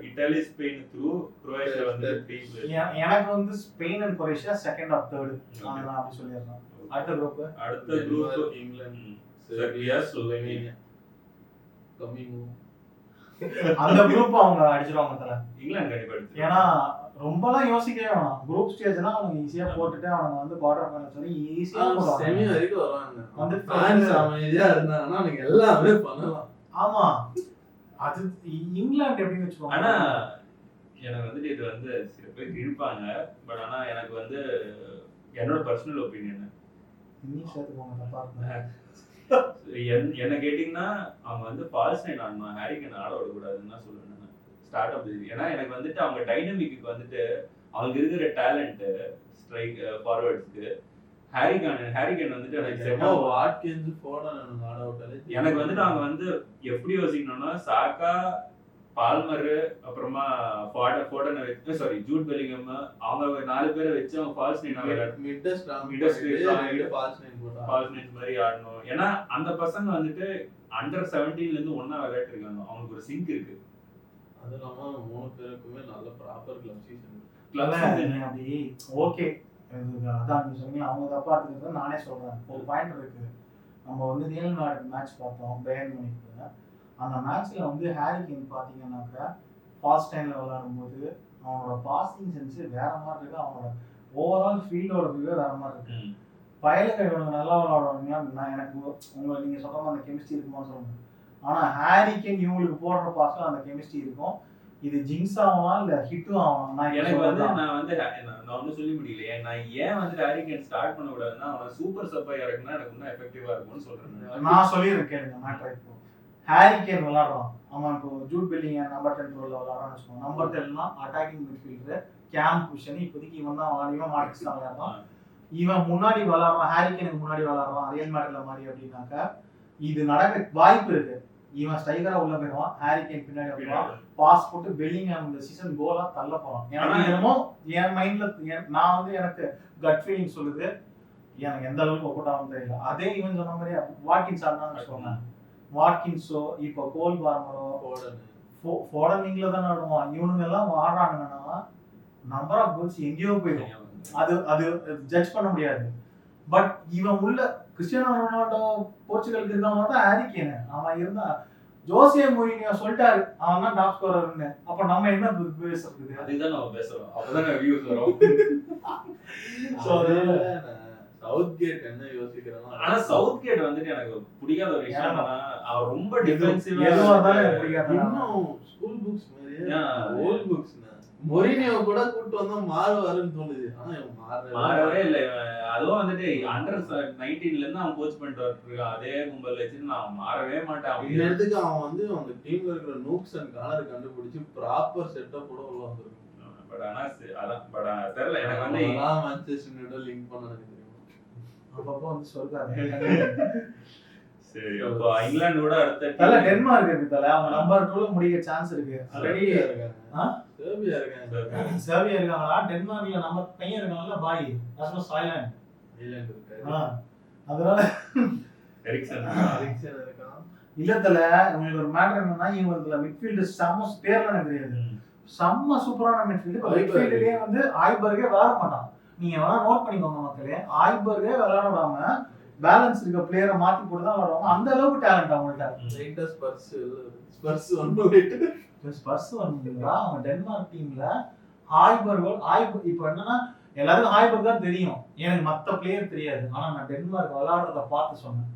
இட்டாலி ஸ்பெயின் த்ரூ, குரோஷியா வந்து டீம்ல எனக்கு வந்து Spain and Croatia second or third. நான் அப்படி சொல்லிறேன். அடுத்த குரூப் இங்கிலாந்து, செர்பியா, ஸ்லோவேனியா. அந்த குரூப் அவங்க அடிச்சிருவாங்க தல. இங்கிலாந்து கண்டிப்பா அடிச்சு. ஏன்னா ரொம்பலாம் யோசிக்கவே வேணாம். குரூப் ஸ்டேஜ்னா அவங்க ஈஸியா போட்டுட்டு அவங்க வந்து குவார்டர் ஃபைனல் சொல்லி ஈஸியா போடுவாங்க. செமி வரைக்கும் வருவாங்க. வந்து ஃபேன்ஸ் அமைதியா இருந்தாங்கன்னா நீங்க எல்லாமே பண்ணலாம். ஆமா, அது இங்கிலாந்து எப்படின்னு வச்சுக்கோங்க. ஆனா எனக்கு வந்துட்டு இது வந்து சில பேர் இழுப்பாங்க. பட் ஆனா எனக்கு வந்து என்னோட பர்சனல் ஒப்பீனியன் இன்னும் சேர்த்துக்கோங்க தப்பா இருக்கு. என்ன கேட்டீங்கன்னா அவங்க வந்து ஃபால்ஸ் நைன் ஆடணும், ஹாரிகேன் ஆட விடக்கூடாதுன்னு தான் சொல்லுவேன் நான். ஸ்டார்ட் அப் ஏன்னா எனக்கு வந்துட்டு அவங்க டைனமிக்கு வந்துட்டு அவங்க இருக்கிற டேலண்ட் ஸ்ட்ரைக் ஃபார்வர்ட்ஸ்க்கு ஹாரிகேன் வந்துட்டு எனக்கு செட் ஆகும். வாட்கின்ஸ் ஃபோர்டன் ஆட விட்டாலே எனக்கு வந்துட்டு அவங்க வந்து எப்படி யோசிக்கணும்னா சாக்கா, பால்மர், அப்புறமா ஃபோர்டன் வச்சு சாரி ஜூட் பெலிங்கம் அவங்க 4 பேரை வச்சு அவங்க ஃபால்ஸ் நைன் ஃபால்ஸ் நைன் மாதிரி ஆடணும். ஏன்னா அந்த பசங்க வந்துட்டு அண்டர் 17ல இருந்து ஒண்ணா விளையாட்டு இருக்காங்க. அவங்களுக்கு ஒரு சிங்க் இருக்கு. அது இல்லாம 3 பேருக்குமே நல்ல ப்ராப்பர் கிளப் சீசன் அப்படி ஓகே. அதான் நீங்க சொன்னீங்க அவங்க தப்பா இருக்கிறது நானே சொல்றேன். ஒரு பாயிண்ட் இருக்கு. நம்ம வந்து ரியல் மேட்ச் பார்த்தோம் பேயர்ன் மியூனிக்ல. அந்த மேட்ச்ல வந்து ஹாரிகேன் பாத்தீங்கன்னாக்கா ஃபாஸ்ட் டைம்ல விளையாடும்போது அவனோட பாசிங் சென்ஸ் வேற மாதிரி இருக்கு. அவனோட ஓவரால் ஃபீல்டோட வியூவே வேற மாதிரி இருக்கு. பயலுக்கு இவங்க நல்லா விளையாடுவாங்க. நான் எனக்கு உங்களுக்கு நீங்க சொல்ற மாதிரி அந்த கெமிஸ்ட்ரி இருக்குமா சொல்லுங்க. ஆனா ஹாரிகேன் இவங்களுக்கு போடுற பாஸ்ல அந்த கெமிஸ்ட்ரி இருக்கும். இது ஜிங்ஸ் ஆகலாம் இல்ல ஹிட்டும் ஆகலாம். எனக்கு வந்து நான் ஒன்னும் சொல்லி முடியலையே. நான் ஏன் வந்து ஹாரிகேன் ஸ்டார்ட் பண்ண கூடாதுன்னா அவன் சூப்பர் சப்பா இறக்குனா எனக்கு இன்னும் எஃபெக்டிவா இருக்கும்னு சொல்றேன். நான் சொல்லியிருக்கேன் கேளுங்க மேட்ரு. இப்போ ஹாரிகேன் விளையாடுறான். அவன் இப்போ ஜூட் பெல்லிங்கம் நம்பர் 10 ரோல்ல விளையாடுறான்னு வச்சுக்கோங்க. நம்பர் 10னா அட்டாக்கிங் மிட்ஃபீல்டர் கேம் பொசிஷன். இப்போதைக்கு இவன் தான் விளையாடுவான். மார்க்ஸ் தான் விளையாடுறான். இவன் முன்னாடி விளையாடுறான். ஹாரிகேனுக்கு முன்னாடி விளையாடுறான் ரியல் மேட்ரில் மாதிரி அப்படின்னாக்கா இது நடக்க வாய்ப்பு இருக்கு. இவன் ஸ்ட்ரைக்கரா உள்ள போயிடுவான். ஹாரிகேன் பின்னாடி வருவான். பாஸ் போட்டு பெல்லிங்ஹாம் இந்த சீசன் கோலா தள்ள போறான். எனக்கு என்னமோ என் மைண்ட்ல நான் வந்து எனக்கு கட் ஃபீலிங் சொல்லுது. எனக்கு எந்த அளவுக்கு ஒர்க் அவுட் ஆகும் தெரியல. அதே இவன் சொன்ன மாதிரி வாட்கின்ஸ் ஆடுனான்னு சொன்னேன். வாட்கின்ஸோ இப்போ கோல் பார்மரோ ஃபோர்டன் இங்கில தான் ஆடுவான். இவனுங்க எல்லாம் ஆடுறானுங்கன்னா நம்பர் ஆஃப் கோல்ஸ் எங்கேயோ போயிடும். அது ஜட்ஜ் பண்ண முடியாது. பட் இவன் உள்ள கிறிஸ்டியானோ ரொனால்டோ போர்ச்சுகலுக்கு இருக்கவங்க தான் ஹாரிகேன். அவன் இருந்தா ஜோசே மோரினியோ சொல்லிட்டாரு அவன் தான் டாப் ஸ்கோரர்னு. அப்ப நம்ம என்ன பேசுறது? அதுதான் நம்ம பேசுறோம். அப்பதான் வியூஸ் வரும். சோ சவுத் கேட் என்ன யோசிக்கிறானோ. ஆனா சவுத் கேட் வந்துட்டு எனக்கு பிடிக்காத ஒரு விஷயம் என்னன்னா அவர் ரொம்ப டிஃபென்சிவா எதுவா இருந்தாலும் பிடிக்காது. இன்னும் ஸ்கூல் புக்ஸ் மாதிரியே ஓல்ட் புக்ஸ். மொரினியோ கூட கூட்டு வந்தா மாறுவாருன்னு தோணுது. ஆனா மாறவே இல்லை. அதுவும் வந்துட்டு அண்டர் 19ல இருந்து அவன் கோச் பண்ணிட்டு இருக்கான். அதே கும்பல் வச்சுட்டு நான் மாறவே மாட்டேன். இந்த இடத்துக்கு அவன் வந்து அந்த டீம்ல இருக்கிற நூக்ஸ் அண்ட் கார்னர் கண்டுபிடிச்சு ப்ராப்பர் செட்டப் கூட உள்ள வந்திருக்கும். பட் ஆனா அதான் பட் தெரியல எனக்கு வந்து மான்செஸ்டர் யுனைட்டட் லிங்க் பண்ண தெரியும். அப்பப்போ வந்து சொல்றாங்க. சரி அப்போ இங்கிலாந்தோட அடுத்த தல டென்மார்க் இருக்கு. தல அவங்க நம்பர் 2ல முடிக்க சான்ஸ் இருக்கு. ஆல்ரெடி செர்பியா இருக்காங்க. செர்பியா இருக்காங்களா? டென்மார்க்ல நம்ம பையன் இருக்காங்கல்ல பாய் ராஸ்மஸ் ஹாய்லாண்ட் இருக்காரு. அதனால எரிக்சன் இருக்கான். இல்ல தல உங்களுக்கு ஒரு மேட்டர் என்னன்னா இவங்க மிட்ஃபீல்டர் செம்ம பேர்ல எனக்கு தெரியாது. செம்ம சூப்பரான மிட்ஃபீல்டர். மிட்ஃபீல்டர்லயே வந்து ஆய்பர்கே விளையாட மாட்டான். நீங்க வேணா நோட் பண்ணிக்கோங்க மக்களே. ஆய்பர்கே விளையாட விடாம பேலன்ஸ் இருக்க பிளேயரை மாத்தி போட்டு தான் விளையாடுவாங்க. அந்த அளவுக்கு டேலண்ட் அவங்கள்ட்ட. ஸ்பர்ஸ் வந்துங்களா அவங்க டென்மார்க் டீம்ல ஆய்பர்க் இப்போ என்னன்னா எல்லாருக்கும் ஆய்பர்க் தான் தெரியும். எனக்கு மற்ற பிளேயர் தெரியாது. ஆனா நான் டென்மார்க் விளையாடுறத பார்த்து சொன்னேன்.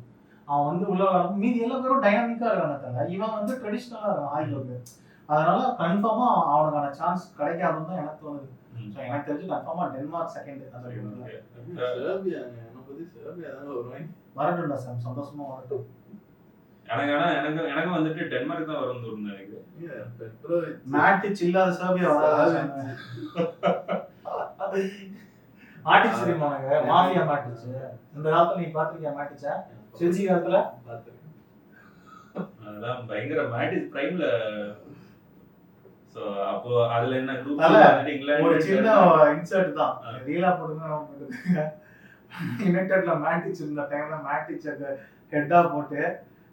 அவன் வந்து உள்ள விளையாடும் மீதி எல்லா பேரும் டைனாமிக்கா இருக்காங்க. தவிர இவன் வந்து ட்ரெடிஷ்னலா இருக்கான் ஆய்பர்க். அதனால கன்ஃபார்மா அவனுக்கான சான்ஸ் கிடைக்காதுன்னு தான் எனக்கு தோணுது. ஸோ எனக்கு தெரிஞ்சு கன்ஃபார்மா டென்மார்க் செகண்ட். வரட்டும்டா சார், சந்தோஷமா வரட்டும். எனக்கு வந்துட்டு டென்மார்க் தான் வரும் தோணுது எனக்கு. மேட்டிச் இல்லாத செர்பியா வராது. மாட்டிச் தெரியுமாங்க? மாஃபியா மாட்டிச். இந்த காலத்துல நீ பாத்திருக்கியா மாட்டிச்சா? செல்சி காலத்துல அதான் பயங்கர மேட்டிச் பிரைம்ல. சோ அப்போ அதுல என்ன குரூப் வந்து இங்கிலாந்து ஒரு சின்ன இன்சர்ட் தான். ரீலா போடுங்க. யுனைட்டட்ல மேட்டிச் இருந்த டைம்ல மேட்டிச் ஹெட்டா போட்டு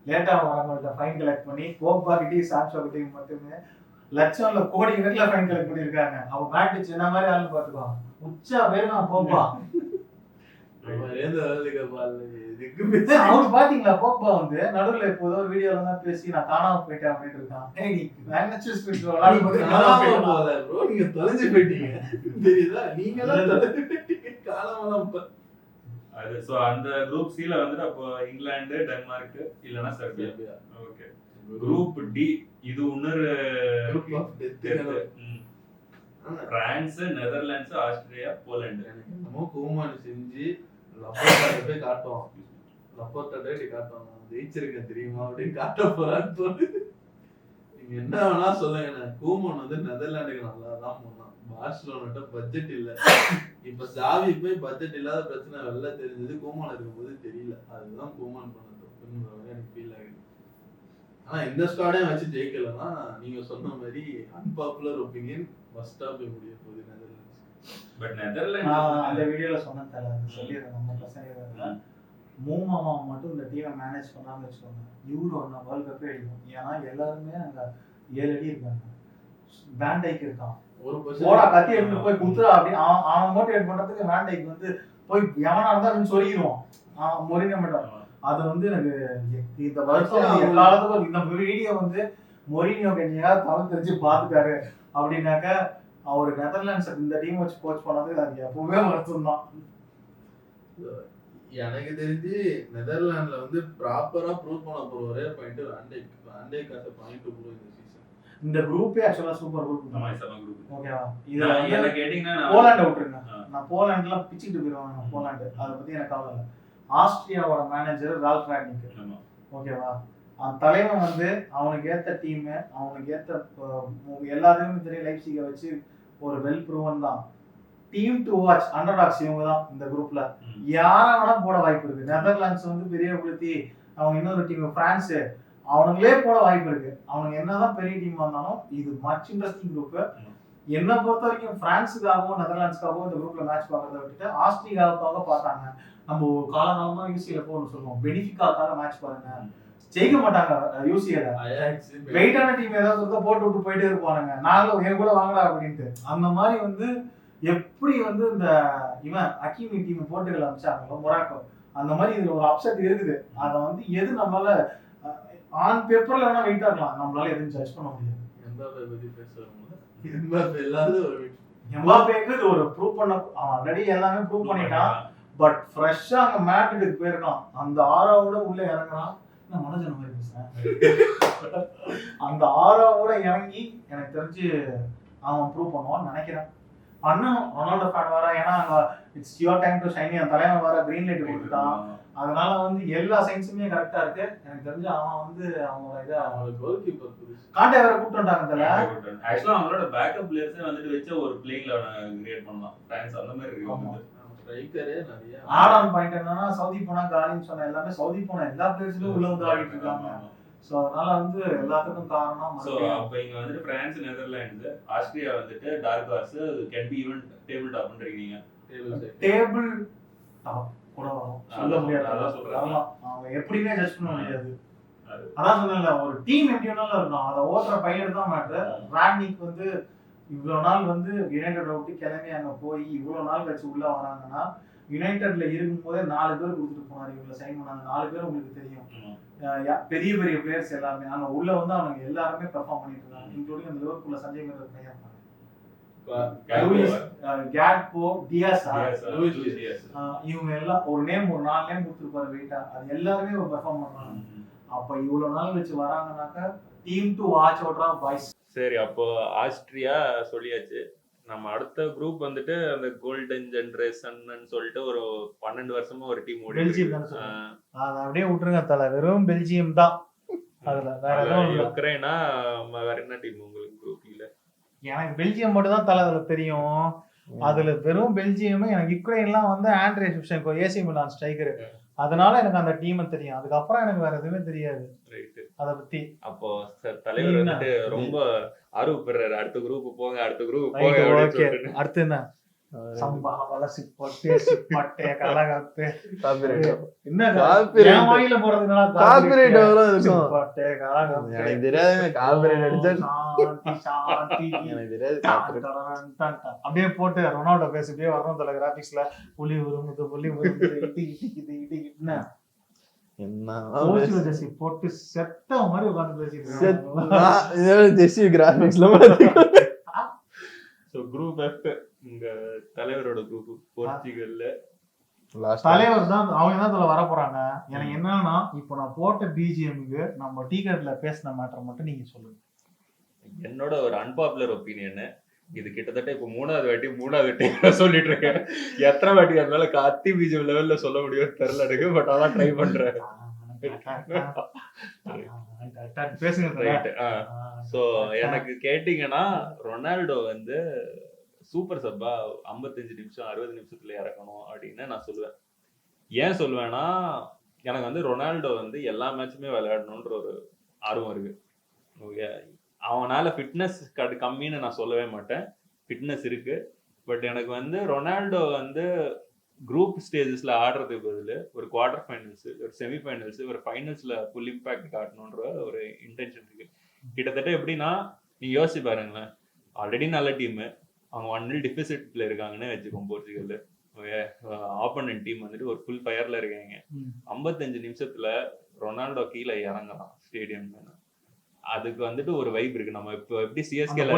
லேட்டா வரவங்கள்ட்ட ஃபைன் கலெக்ட் பண்ணி போக்பா கிட்டயும் சான்சோ கிட்டயும் மட்டுமே லட்சம்ல கோடி கணக்குல ஃபைன் கலெக்ட் பண்ணிருக்காங்க. அவன் மேட்டிச் என்ன மாதிரி ஆளு பாத்துக்கோ. உச்சா பேர் நான் போக்பா. அவரு பாத்தீங்களா போக்பா வந்து நடுவுல இப்போ ஒரு வீடியோல தான் பேசி நான் காணாம போயிட்டேன் அப்படின்னு இருக்கான். நீங்க தொலைஞ்சு போயிட்டீங்க தெரியுதா? நீங்க காணாம. அது சோ அந்த குரூப் C ல வந்துட்டு அப்போ இங்கிலாந்து, டென்மார்க் இல்லனா செர்பியா. ஓகே. குரூப் டி இது இன்னொரு group of death. France, Netherlands, Australia, Poland. எனக்கு என்னமோ கோமாளி செஞ்சு லப்போர்ட்டாட்ட போய் காட்டுவான். லப்போர்ட்டாட்ட இப்படி காட்டுவான், நான் ஜெயிச்சிருக்கேன் தெரியுமா அப்படின்னு காட்ட போறான்னு தோணுது. நீங்க என்ன வேணா சொல்லுங்க, கூமன் வந்து நெதர்லாண்டுக்கு நல்லா தான் போனான். பார்சிலோனாட்ட பட்ஜெட் இல்ல. இப்ப சாவி போய் பட்ஜெட் இல்லாத பிரச்சனை வெளில தெரிஞ்சது கூமான் இருக்கும்போது தெரியல. அதுதான் கூமான் பண்ண தப்புன்னு எனக்கு ஃபீல் ஆகுது. ஆனா இந்த ஸ்குவாடையும் வச்சு ஜெயிக்கலன்னா நீங்க சொன்ன மாதிரி அன்பாப்புலர் ஒப்பீனியன் ஃபர்ஸ்டா போய் முடிய போகுது நெதர்லாண்ட்ஸ். பட் நெதர்லாண்ட்ஸ் அந்த வீடியோல சொன்ன சொல்லிடுறேன் நம்ம பசங்க. மூமாமா மட்டும் இந்த டீமை மேனேஜ் பண்ணாம வச்சுக்கோங்க, யூரோ வேர்ல்ட் கப்பே அடிக்கும். ஏன்னா எல்லாருமே அங்க 7 அடி இருக்காங்க. வேண்டைக்கு இருக்கான், ஒரு போடா கத்தி எடுத்து போய் குத்துறா அப்படின்னு அவன் மோட்டிவேட் பண்றதுக்கு வேண்டைக்கு வந்து போய் எவனா இருந்தா சொல்லிடுவான். மொரினியோ மட்டும் அது வந்து எனக்கு இந்த வருஷம் எல்லாத்துக்கும் இந்த வீடியோ வந்து மொரினியோக்கு எங்கேயாவது தலை தெரிஞ்சு பார்த்துட்டாரு அப்படின்னாக்க அவரு நெதர்லாண்ட்ஸ் இந்த டீம் வச்சு கோச் பண்ணது அது எப்பவுமே வருத்தம் தான். எனக்கு தெரிஞ்சு நெதர்லாண்ட்ல வந்து ப்ராப்பரா ப்ரூவ் பண்ண போற ஒரே பாயிண்ட் வேண்டேக் காட்ட பாயிண்ட் ப்ரூவ் இந்த சீசன். இந்த குரூப்பே ஆக்சுவலா சூப்பர் குரூப். ஆமா செம குரூப். ஓகேவா? இதுல என்ன கேட்டிங்கனா போலாண்ட் விட்டுருங்க. நான் போலாண்ட்ல பிச்சிட்டு போயிடுவாங்க. போலாண்ட் அத பத்தி எனக்கு கவலை இல்ல. ஆஸ்திரியாவோட மேனேஜர் ரால்ஃப் ரானிக். ஆமா ஓகேவா? அந்த தலைவன் வந்து அவனுக்கு ஏத்த டீம், அவனுக்கு ஏத்த எல்லாத்தையும் தெரியும். லைப்சிக வச்சு ஒரு வெல் ப்ரூவன் தான் டீம் டு வாட்ச். அண்டர்டாக்ஸ் இவங்க தான் இந்த குரூப்ல. யாரா வேணா போட வாய்ப்பு இருக்கு. நெதர்லாண்ட்ஸ் வந்து பெரிய குளுத்தி, அவங்க இன்னொரு டீம் பிரான்ஸ், அவனுங்களே போட வாய்ப்பு இருக்கு. அவனுக்கு என்னதான் பெரிய டீம் வந்தாலும் இது மச் இன்ட்ரெஸ்டிங் குரூப். என்ன பொறுத்த வரைக்கும் பிரான்ஸுக்காகவும் நெதர்லாண்ட்ஸ்க்காகவும் இந்த குரூப்ல மேட்ச் பார்க்கறத விட்டுட்டு ஆஸ்திரியாவுக்காக பார்த்தாங்க. நம்ம காலகாலமா யூசியில போகணும்னு சொல்லுவோம். பெனிஃபிக்காக மேட்ச் பாருங்க, ஜெயிக்க மாட்டாங்க யூசியில. வெயிட்டான டீம் ஏதாவது போட்டு விட்டு போயிட்டே இருப்பானுங்க. நாங்களும் என் கூட வாங்கலாம் அப்படின்ட்டு. அந்த மாதிரி வந்து எப்படி வந்து இந்த இவன் அகிமி டீம் போர்ட்டுகல் அனுப்பிச்சாங்களோ மொராக்கோ, அந்த மாதிரி இதுல ஒரு அப்செட் இருக்குது. அதை வந்து எது நம்மளால ஆன் பேப்பர்ல வேணா வெயிட்டா இருக்கலாம், நம்மளால எதுவும் ஜட்ஜ் பண்ண முடியாது. எம்பாப்பே பத்தி பேசுறோம்ல, எம்பாப்பே இல்லாத ஒரு எம்பாப்பேக்கு இது ஒரு ப்ரூவ் பண்ண, ஆல்ரெடி எல்லாமே ப்ரூவ் பண்ணிட்டான். பட் ஃப்ரெஷ்ஷா அங்க மேட்ரிக்கு போயிருக்கான். அந்த ஆறாவோட உள்ள இறங்குறான். நான் மனோஜன் மாதிரி பேசுறேன். அந்த ஆறாவோட இறங்கி எனக்கு தெரிஞ்சு அவன் ப்ரூவ் பண்ணுவான்னு நினைக்கிறேன். அண்ணன் ரொனால்டோ ஃபேன் வர, ஏன்னா அங்க it's your time to shine, என் தலைவன் வர கிரீன் லைட் கொடுத்துட்டான். அதனால வந்து எல்லா சயின்ஸுமே கரெக்டா இருக்கு. எனக்கு தெரிஞ்சு அவன் வந்து அவங்களோட இதை கோல் கீப்பர் காண்டே வேற கூப்பிட்டு வந்துட்டாங்க. தெரியல ஆக்சுவலா அவங்களோட பேக்கப் பிளேயர்ஸே வந்துட்டு வச்சு ஒரு பிளேயிங் லெவன் கிரியேட் பண்ணலாம். பிரான்ஸ் அந்த மாதிரி இருக்கு. ஸ்ட்ரைக்கரே நிறைய ஆட் ஆன் பாயிண்ட் என்னன்னா, சவுதி போனா காலின்னு சொன்ன எல்லாமே சவுதி போன எல்லா பிளேயர்ஸ்லயும் உள்ள வந்து ஆடிட்டு இருக்காங்க. சோ அதனால வந்து எல்லாத்துக்கும் காரணம். சோ அப்ப இங்க வந்துட்டு பிரான்ஸ், நெதர்லாண்ட்ஸ், ஆஸ்திரியா வந்துட்டு dark horse can be even table top பண்றீங்க. டேபிள் டாப் கூட வரும், சொல்ல முடியாது. அதான் சொல்றாங்க, அவங்க எப்படியுமே ஜட்ஜ் பண்ண முடியாது. அதான் சொன்னேன்ல, ஒரு டீம் எப்படி வேணாலும் இருக்கும், அதை ஓட்டுற பைலட் தான் மேட்டர். ரானிக் வந்து இவ்வளவு நாள் வந்து யுனைடெட் விட்டு கிளம்பி அங்க போய் இவ்வளவு நாள் கழிச்சு உள்ள வராங்கன்னா, யுனைடெட்ல இருக்கும் போதே 4 பேர் கொடுத்துட்டு போனாரு. இவங்களை சைன் பண்ணாங்க 4 பேர் உங்களுக்கு தெரியும். பெரிய பெரிய பிளேயர்ஸ் எல்லாமே அங்க உள்ள வந்து அவங்க எல்லாருமே பெர்ஃபார்ம் பண்ணிட்டு இருக்காங்க. இன்க்ளூடிங் அந்த லிவர்பூல்ல சஞ்சய் மேல பையன் கேட்போ, டியாஸ், இவங்க எல்லாம் ஒரு நேம், ஒரு 4 நேம் கொடுத்துருப்பாரு வெயிட்டா. அது எல்லாருமே பெர்ஃபார்ம் பண்றாங்க. அப்ப இவ்வளவு நாள் வச்சு வராங்கன்னாக்கா டீம் டு வாட்ச் ஓட்ரா பாய்ஸ். சரி, அப்போ ஆஸ்திரியா சொல்லியாச்சு. நம்ம அடுத்த குரூப் வந்துட்டு அந்த கோல்டன் ஜெனரேஷன் சொல்லிட்டு ஒரு 12 வருஷமா ஒரு டீம் ஓடி. பெல்ஜியம் அத அப்படியே விட்டுருங்க தல, வெறும் பெல்ஜியம் தான். அதுல வேற எதுவும் யுக்ரைனா வேற என்ன டீம் உங்களுக்கு குரூப்ல? எனக்கு பெல்ஜியம் மட்டும் தான் தல அதுல தெரியும். அதுல வெறும் பெல்ஜியம். எனக்கு யுக்ரைன்லாம் வந்து ஆண்ட்ரே ஷெவ்சென்கோ, ஏசி மிலான் ஸ்ட்ரைக்கர், அதனால எனக்கு அந்த டீம் தெரியும். அதுக்கப்புறம் எனக்கு வேற எதுவுமே தெரியாது அத பத்தி. அப்போ தலைவர் வந்துட்டு ரொம்ப ஆர்வப்படுறாரு, அடுத்த குரூப் போங்க, அடுத்த குரூப் போங்க. அடுத்து என்ன சம்பா வலசி பட்டே சிப்பட்டே கலகப்பே என்ன வாயில போறதுனால காப்பிரைட் வரும் இருக்கும். பட்டே கலகப்பே எனக்கு தெரியாது. காப்பிரைட் அடிச்சா சாந்தி எனக்கு தெரியாது. அப்படியே போட்டு ரொனால்டோ பேசிட்டே வரணும் தல. கிராபிக்ஸ்ல புலி உருமுது புலி உருமுது இடி இடி இடி என்ன ஜெர்சி போட்டு செட்ட மாதிரி உட்கார்ந்து பேசிட்டு ஜெர்சி கிராபிக்ஸ்ல. சோ குரூப் எஃப் உங்க தலைவரோட குரூப் போர்ச்சுகல்ல தலைவர் தான் அவங்க தான் இதுல வர போறாங்க. எனக்கு என்னன்னா இப்போ நான் போட்ட பிஜிஎம்க்கு நம்ம டீகட்ல பேசின மேட்டர் மட்டும் நீங்க சொல்லுங்க. என்னோட ஒரு அன்பாப்புலர் ஒப்பீனியன், இது கிட்டத்தட்ட இப்போ 3வது வாட்டி சொல்லிட்டு இருக்கேன். எத்தனை வாட்டி அதனால கத்தி பிஜிஎம் லெவல்ல சொல்ல முடியும் தெரியல எனக்கு. பட் அதான் ட்ரை பண்றேன். ஸோ எனக்கு கேட்டீங்கன்னா ரொனால்டோ வந்து சூப்பர் சப்பா 55 நிமிஷம் 60 நிமிஷத்துல இறக்கணும் அப்படின்னு நான் சொல்லுவேன். ஏன் சொல்லுவேன்னா எனக்கு வந்து ரொனால்டோ வந்து எல்லா மேட்சுமே விளையாடணுன்ற ஒரு ஆர்வம் இருக்கு. அவனால ஃபிட்னஸ் கம்மின்னு நான் சொல்லவே மாட்டேன், ஃபிட்னஸ் இருக்கு. பட் எனக்கு வந்து ரொனால்டோ வந்து குரூப் ஸ்டேஜஸ்ல ஆடுறதுக்கு பதில் ஒரு குவார்டர் ஃபைனல்ஸ், ஒரு செமிஃபைனல்ஸ், ஒரு ஃபைனல்ஸ்ல ஃபுல் இம்பாக்ட் காட்டணுன்ற ஒரு இன்டென்ஷன் இருக்கு. கிட்டத்தட்ட எப்படின்னா நீங்க யோசிச்சு பாருங்களேன், ஆல்ரெடி நல்ல டீம், அவங்க 1-0 டிஃபிசிட்ல இருக்காங்கன்னு வச்சுக்கோங்க. போர்ச்சுகல் ஆப்போனன்ட் டீம் வந்துட்டு ஒரு ஃபுல் ஃபயர்ல இருக்காங்க. 55 நிமிஷத்துல ரொனால்டோ கீழே இறங்கலாம் ஸ்டேடியம்ல. அதுக்கு வந்துட்டு ஒரு வைப் இருக்கு. நம்ம இப்போ எப்படி சிஎஸ்கேல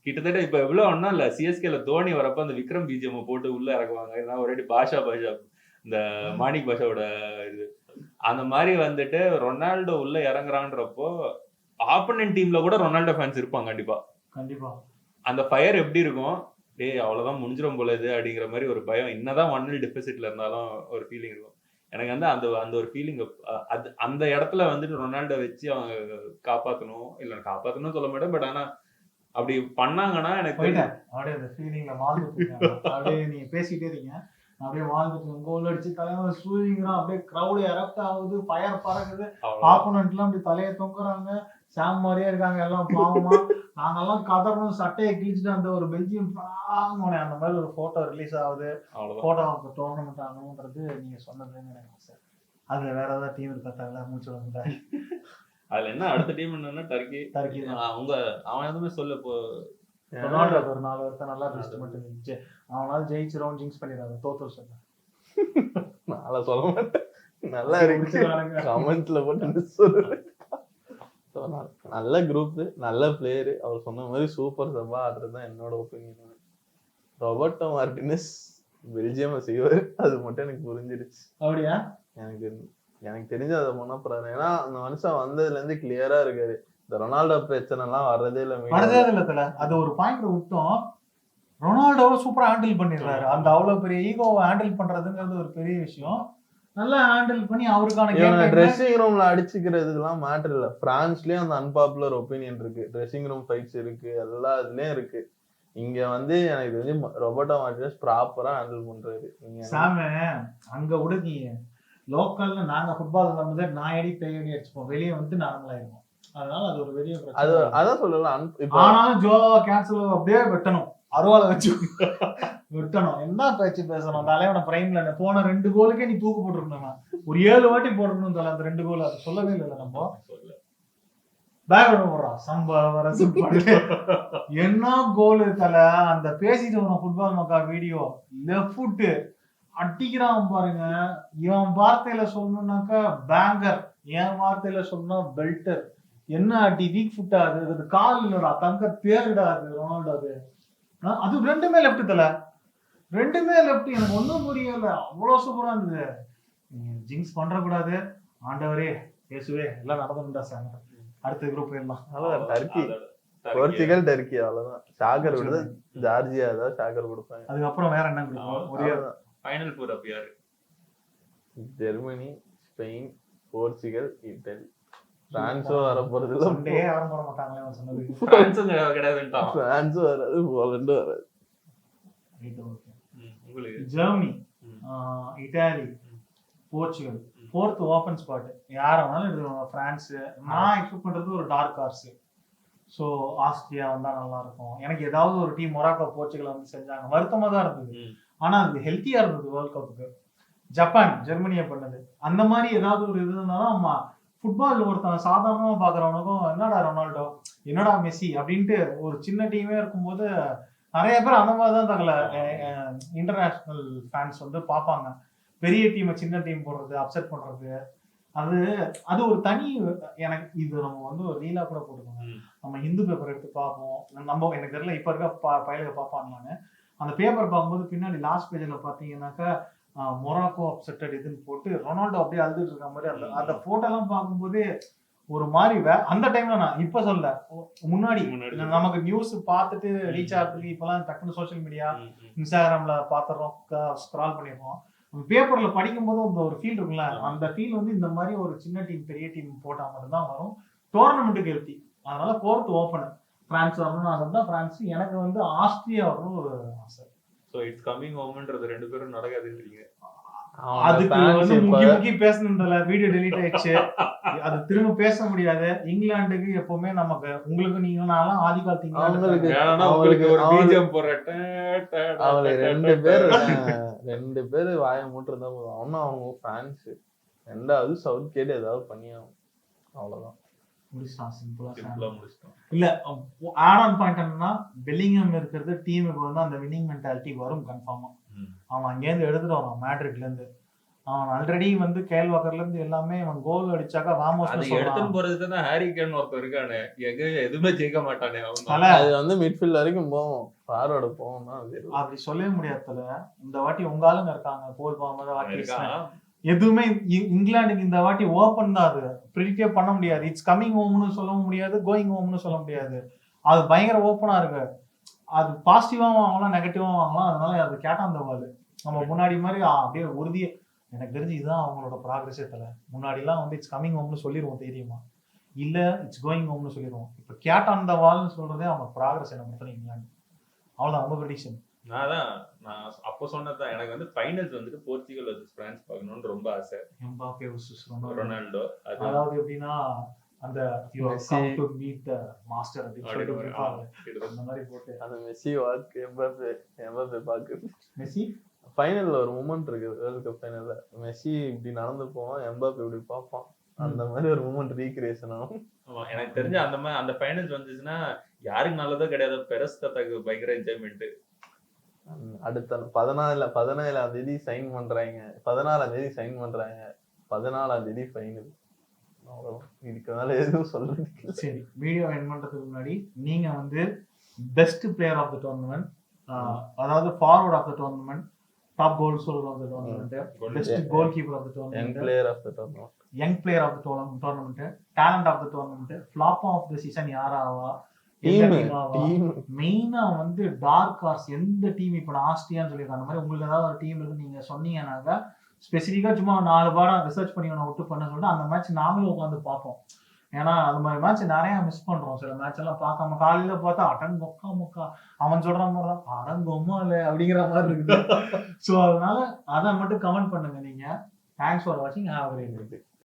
கிட்டத்தட்ட இப்ப எவ்வளவு ஒன்னும் இல்ல, சிஎஸ்கேல தோனி வரப்ப அந்த விக்ரம் பிஜிஎம் போட்டு உள்ள இறக்குவாங்க. ஒரே பாஷா இந்த மாணிக் பாஷாவோட இது அந்த மாதிரி வந்துட்டு ரொனால்டோ உள்ள இறங்குறான்றப்போ ஆப்போனன்ட் டீம்ல கூட ரொனால்டோ ஃபேன்ஸ் இருப்பாங்க கண்டிப்பா. கண்டிப்பா அந்த ஃபயர் எப்படி இருக்கும், டேய் அவ்வளவுதான் முடிஞ்சிடும் போல இது அப்படிங்கிற மாதிரி ஒரு பயம். என்னதான் 1-0 டெபிசிட்ல இருந்தாலும் ஒரு ஃபீலிங் இருக்கும். எனக்கு வந்து அந்த ஒரு ஃபீலிங் அது அந்த இடத்துல வந்துட்டு ரொனால்டோ வச்சு அவங்க காப்பாற்றணும், இல்லை காப்பாற்றணும்னு சொல்ல மாட்டேன். பட் ஆனா அப்படி பண்ணாங்கன்னா எனக்கு அப்படியே அந்த ஃபீலிங்ல வாழ்ந்துட்டு அப்படியே நீங்க பேசிட்டே இருக்கீங்க, அப்படியே வாழ்ந்துட்டு கோல் அடிச்சு தலைவர் சூரியங்கிறான், அப்படியே கிரௌடு எரப்ட் ஆகுது, ஃபயர் பறக்குது, ஆப்போனன்ட்லாம் அப்படி தலையை தொங்குறாங்க, சாம் மாதிரியே இருக்காங்க எல்லாம் பாவமா. நாங்கெல்லாம் கதறணும், சட்டையை கிழிச்சிட்டு அந்த ஒரு பெல்ஜியம் அந்த மாதிரி ஒரு போட்டோ ரிலீஸ் ஆகுது. போட்டோ டோர்னமெண்ட் ஆகணும்ன்றது நீங்க சொன்னதுன்னு எனக்கு சார். அதுல வேற ஏதாவது டீம் இருக்கா மூச்சு விட முடியாது. அதுல என்ன அடுத்த டீம் என்னன்னா டர்க்கி அவங்க அவன் எதுவுமே சொல்ல இப்போ ரொனால்டோ ஒரு 4 வருஷம் நல்லா பெஸ்ட் மட்டும் இருந்துச்சு. அவனால ஜெயிச்சு ரவுண்ட் ஜிங்ஸ் பண்ணிடுறாங்க. தோத்து சொல்ல நான் சொல்ல மாட்டேன், நல்லா இருக்கு கமெண்ட்ல போட்டு சொல்றேன். நல்ல குரூப், நல்ல பிளேயரு. அவர் சொன்ன மாதிரி சூப்பர் சப்பா ஆடுறதுதான் என்னோட ஒப்பீனியன். ரொபர்ட்டோ மார்டினஸ் பெல்ஜியம் செய்வாரு, அது மட்டும் எனக்கு புரிஞ்சிருச்சு. அப்படியா? எனக்கு தெரிஞ்ச அதை பண்ணப்படுறாரு. ஏன்னா அந்த மனுஷன் வந்ததுல இருந்து கிளியரா இருக்காரு. இந்த ரொனால்டோ பிரச்சனை எல்லாம் வர்றதே இல்ல. அது ஒரு பாயிண்ட் விட்டோம். ரொனால்டோவை சூப்பரா ஹேண்டில் பண்ணிடுறாரு. அந்த அவ்வளவு பெரிய ஈகோவை ஹேண்டில் பண்றதுங்கிறது ஒரு பெரிய விஷயம். நல்லா ஹேண்டில் பண்ணி அவருக்கான ட்ரெஸ்ஸிங் ரூம்ல அடிச்சுக்கிறதுலாம் மேட்டர் இல்ல. பிரான்ஸ்லயும் அந்த அன்பாப்புலர் ஒப்பீனியன் இருக்கு, ட்ரெஸ்ஸிங் ரூம் ஃபைட்ஸ் இருக்கு, எல்லா இதுலயும் இருக்கு. இங்க வந்து எனக்கு தெரிஞ்சு ரொபர்ட்டோ மார்டினஸ் ப்ராப்பரா ஹேண்டில் பண்றாரு. சாம அங்க உடனே லோக்கல்ல நாங்க ஃபுட்பால் விளையாடும்போது நான் எடி பேயடி அடிச்சுப்போம், வெளியே வந்து நார்மல் ஆயிருவோம். அதனால அது ஒரு பெரிய பிரச்சனை. அதான் சொல்லலாம். ஆனாலும் ஜோவா கேன்சல் அப்படியே வெட்டணும், அருவாலை வச்சு விட்டணும். என்ன பேச்சு பேசணும் தலைவன பிரைம்ல போன 2 கோலுக்கே நீ தூக்கு போட்டுருக்கணும். ஒரு 7 வாட்டி போட்டுருக்கணும் தலை அந்த 2 கோல். அது சொல்லவே இல்லை. நம்ம பேக்ரவுண்ட் போடுறான் சம்பவரசு என்ன கோல் தலை. அந்த பேசிட்டு வர ஃபுட்பால் மக்கா வீடியோ லெஃப்ட் ஃபுட்டு அடிக்கிறான் பாருங்க. இவன் வார்த்தையில சொல்லணும்னாக்கா பேங்கர், என் வார்த்தையில சொல்லணும்னா பெல்டர். என்ன அடி, வீக் ஃபுட்டா அது கால் இல்லடா, தங்க தேர்டாது ரொனால்டோ. அது 2மே லெஃப்ட் தலை, 2மே லெஃப்ட். எனக்கு ஒன்றும் புரியல, அவ்வளோ சூப்பரா இருந்தது. ஜிங்ஸ் பண்ற கூடாது ஆண்டவரே இயேசுவே, எல்லாம் நடந்துட்டா சார். அடுத்த குரூப் போயிடலாம். அவ்வளவுதான். டர்க்கி, போர்ச்சுகல், டர்க்கி, அவ்வளவுதான். ஷாகர் விடுது, ஜார்ஜியா தான் ஷாகர் கொடுப்பாங்க. அதுக்கப்புறம் வேற என்ன குரூப்? ஒரே ஃபைனல் ஃபோர் அப்ப யாரு? Germany, Spain, Portugal, Italy. பிரான்ஸோ வர போறது இல்ல. சண்டே யாரும் போட மாட்டாங்களே அவன் சொன்னது. பிரான்ஸும் கிடையாதுன்றான். பிரான்ஸும் வராது, போலண்டும் வராது. உங்களுக்கு Germany, Italy, Portugal 4th open spot. யார வேணாலும் எடுத்துக்கோங்க. பிரான்ஸ் நான் எக்ஸ்பெக்ட் பண்றது ஒரு டார்க் ஹார்ஸ். ஸோ ஆஸ்திரியா வந்தா நல்லா இருக்கும். எனக்கு ஏதாவது ஒரு டீம் மொராக்கோ, போர்ச்சுகல் வந்து செஞ்சாங்க, வருத்தமா தான் இருந்தது. ஆனா அது ஹெல்த்தியா இருந்தது வேர்ல்ட் கப்புக்கு. ஜப்பான் ஜெர்மனியை பண்ணது அந்த மாதிரி ஏதாவது ஒரு இது இருந்தாலும் ஆமா. ஃபுட்பால் ஒருத்தன் சாதாரணமா பாக்குறவனுக்கும் என்னடா ரொனால்டோ, என்னடா மெஸ்ஸி அப்படின்ட்டு ஒரு சின்ன டீமே இருக்கும்போது நிறைய பேர் அந்த மாதிரிதான் தகவல இன்டர்நேஷனல் ஃபேன்ஸ் வந்து பார்ப்பாங்க. பெரிய டீமை சின்ன டீம் போடுறது, அப்செட் பண்றது, அது ஒரு தனி. எனக்கு இது நம்ம வந்து ஒரு ரீலா கூட போட்டுக்கோங்க. நம்ம ஹிந்து பேப்பர் எடுத்து பார்ப்போம். நம்ம எனக்கு தெரியல இப்ப இருக்க பயிலுக பார்ப்பாங்களான்னு. அந்த பேப்பர் பார்க்கும்போது பின்னாடி லாஸ்ட் பேஜ்ல பாத்தீங்கன்னாக்கா மொராக்கோ அப்செட்டட் இதுன்னு போட்டு ரொனால்டோ அப்படியே அழுதுட்டு இருக்க மாதிரி அந்த போட்டோ எல்லாம் பார்க்கும்போது ஒரு மாதிரி அந்த டைம்ல நான் இப்ப சொல்ல முன்னாடி நமக்கு நியூஸ் பார்த்துட்டு ரீச் ஆகிறதுக்கு இப்பெல்லாம் டக்குனு சோசியல் மீடியா இன்ஸ்டாகிராம்ல பாத்துறோம், ஸ்க்ரால் பண்ணிடுறோம். பேப்பர்ல படிக்கும் போது அந்த ஒரு ஃபீல் இருக்குல்ல, அந்த ஃபீல் வந்து இந்த மாதிரி ஒரு சின்ன டீம் பெரிய டீம் போட்டா மட்டும்தான் வரும். டோர்னமெண்ட்டுக்கு எழுதி அதனால 4th ஓப்பன் பிரான்ஸ் வரணும்னு அதுதான் பிரான்ஸ். எனக்கு வந்து ஆஸ்திரியா வரணும் ஒரு ஆசை. ஸோ இட்ஸ் கம்மிங் ஹோம்ன்றது 2 பேரும் நடக்காதுன்றீங்க. அதுக்கு வந்து முக்கி பேசணுன்றதுல வீடியோ டெலீட் ஆயிடுச்சு, அது திரும்ப பேச முடியாது. இங்கிலாந்துக்கு எப்பவுமே நமக்கு உங்களுக்கு நீங்க நான்லாம் ஆதி காலத்து உங்களுக்கு ஒரு பிஜிஎம் போறட்ட அவங்க 2 பேர் வாய மூட்டுறதா போதும். அவனும் அவங்க பிரான்ஸ் 2வது சவுத் கேட் ஏதாவது பண்ணியாகும், அவ்வளவுதான். இல்ல ஆட் ஆன் பாயிண்ட் என்னன்னா பெல்லிங்ஹாம் இருக்கிறது டீமுக்கு வந்து அந்த வின்னிங் மென்டாலிட்டி வரும் கன்ஃபார்மா. அவன் அங்கேருந்து எடுத்துட்டு வரான் மேட்ரிட்ல இருந்து. அவன் ஆல்ரெடி வந்து கேல் வாக்கர்ல இருந்து எல்லாமே அவன் கோல் அடிச்சாக்கா ராமோஸ் எடுத்துட்டு போறதுக்கு ஹாரி கேன் ஒருத்தர் இருக்கானே, எதுவுமே ஜெயிக்க மாட்டானே. அது வந்து மிட்ஃபீல்ட் வரைக்கும் போவோம், ஃபார்வர்டு போவோம்னா அப்படி சொல்லவே முடியாதுல. இந்த வாட்டி உங்க ஆளுங்க இருக்காங்க, கோல் பாம எதுவுமே இங்கிலாந்துக்கு இந்த வாட்டி ஓபன் தான். அது ப்ரிடிக்டே பண்ண முடியாது. இட்ஸ் கமிங் ஹோம்னு சொல்ல முடியாது, கோயிங் ஹோம்னு சொல்ல முடியாது. அது பயங்கர ஓப்பனா இருக்கு. அது பாசிட்டிவாகவும் வாங்கலாம், நெகட்டிவாகவும் வாங்கலாம். அதனால அது கேட்டா அந்த வால் நம்ம முன்னாடி மாதிரி அப்படியே உறுதியை எனக்கு தெரிஞ்சு இதுதான் அவங்களோட ப்ராக்ரஸே தலை. முன்னாடிலாம் வந்து இட்ஸ் கமிங் ஹோம்னு சொல்லிடுவோம் தெரியுமா, இல்லை இட்ஸ் கோயிங் ஹோம்னு சொல்லிடுவோம். இப்போ கேட் ஆன் த வால்னு சொல்றதே அவங்க ப்ராக்ரஸ் என்ன மட்டும் இங்கிலாந்து. அவ்வளோதான் அவங்க ப்ரெடிக்ஷன். நான் அப்போ சொன்னதான் எனக்கு வந்து ஃபைனல்ஸ் வந்துட்டு போர்ச்சுகல் வர்சஸ் பிரான்ஸ் பார்க்கணும்னு ரொம்ப ஆசை. Mbappe versus Ronaldo. அதாவது எப்படின்னா அந்த டு மீட் தி மாஸ்டர் அப்படி சொல்லிட்டு அந்த மாதிரி போட்டு அந்த மெஸ்ஸி வாக் எம்பாப்பே பாக்கு. மெஸ்ஸி ஃபைனல்ல ஒரு மூமெண்ட் இருக்கு வேர்ல்ட் கப் ஃபைனல்ல, மெஸ்ஸி இப்படி நடந்து போவான், எம்பாப்பே இப்படி பார்ப்பான். அந்த மாதிரி ஒரு மூமெண்ட் ரீக்ரியேஷன் ஆகும். எனக்கு தெரிஞ்ச அந்த மாதிரி அந்த ஃபைனல்ஸ் வந்துச்சுன்னா யாருக்கு நல்லதோ கிடையாது, பெரஸ் தாத்தாக்கு பயங்கர என்ஜாய்மெண்ட். அடுத்த 17ஆம் தேதி சைன் பண்றாங்க, 16ஆம் தேதி சைன் பண்றாங்க, 14ஆம் தேதி ஃபைனல். இதுக்கு மேல எதுவும் சொல்றது. சரி, வீடியோ எண்ட் பண்றதுக்கு முன்னாடி நீங்க வந்து best player of the tournament, அதாவது forward of the tournament, top goal scorer of the tournament, best goalkeeper of the tournament, young player of the tournament, young player of the tournament, talent of the tournament, flop of the season யாராவா, மெயினா வந்து dark horse எந்த team. இப்ப நான் ஆஸ்திரியான்னு சொல்லியிருக்கேன். அந்த மாதிரி உங்களுக்கு ஏதாவது ஒரு டீம் இருக்கு நீங்க சொன்னீங்கன்னாக்கா ஸ்பெசிஃபிக்கா சும்மா 4 பாடம் ரிசர்ச் பண்ணி விட்டு பண்ண சொல்லிட்டு அந்த மேட்ச் நாங்களும் உட்காந்து பார்ப்போம். ஏன்னா அது மாதிரி மேட்ச் நிறைய மிஸ் பண்றோம். சில மேட்ச் எல்லாம் பார்க்காம காலையில பார்த்தா அடன் மொக்கா அவன் சொல்ற மாதிரிதான் அடங்கொம்மா இல்லை அப்படிங்கிற மாதிரி இருக்குது. ஸோ அதனால அதை மட்டும் கமெண்ட் பண்ணுங்க நீங்க. தேங்க்ஸ் ஃபார் வாட்சிங். Have a great day.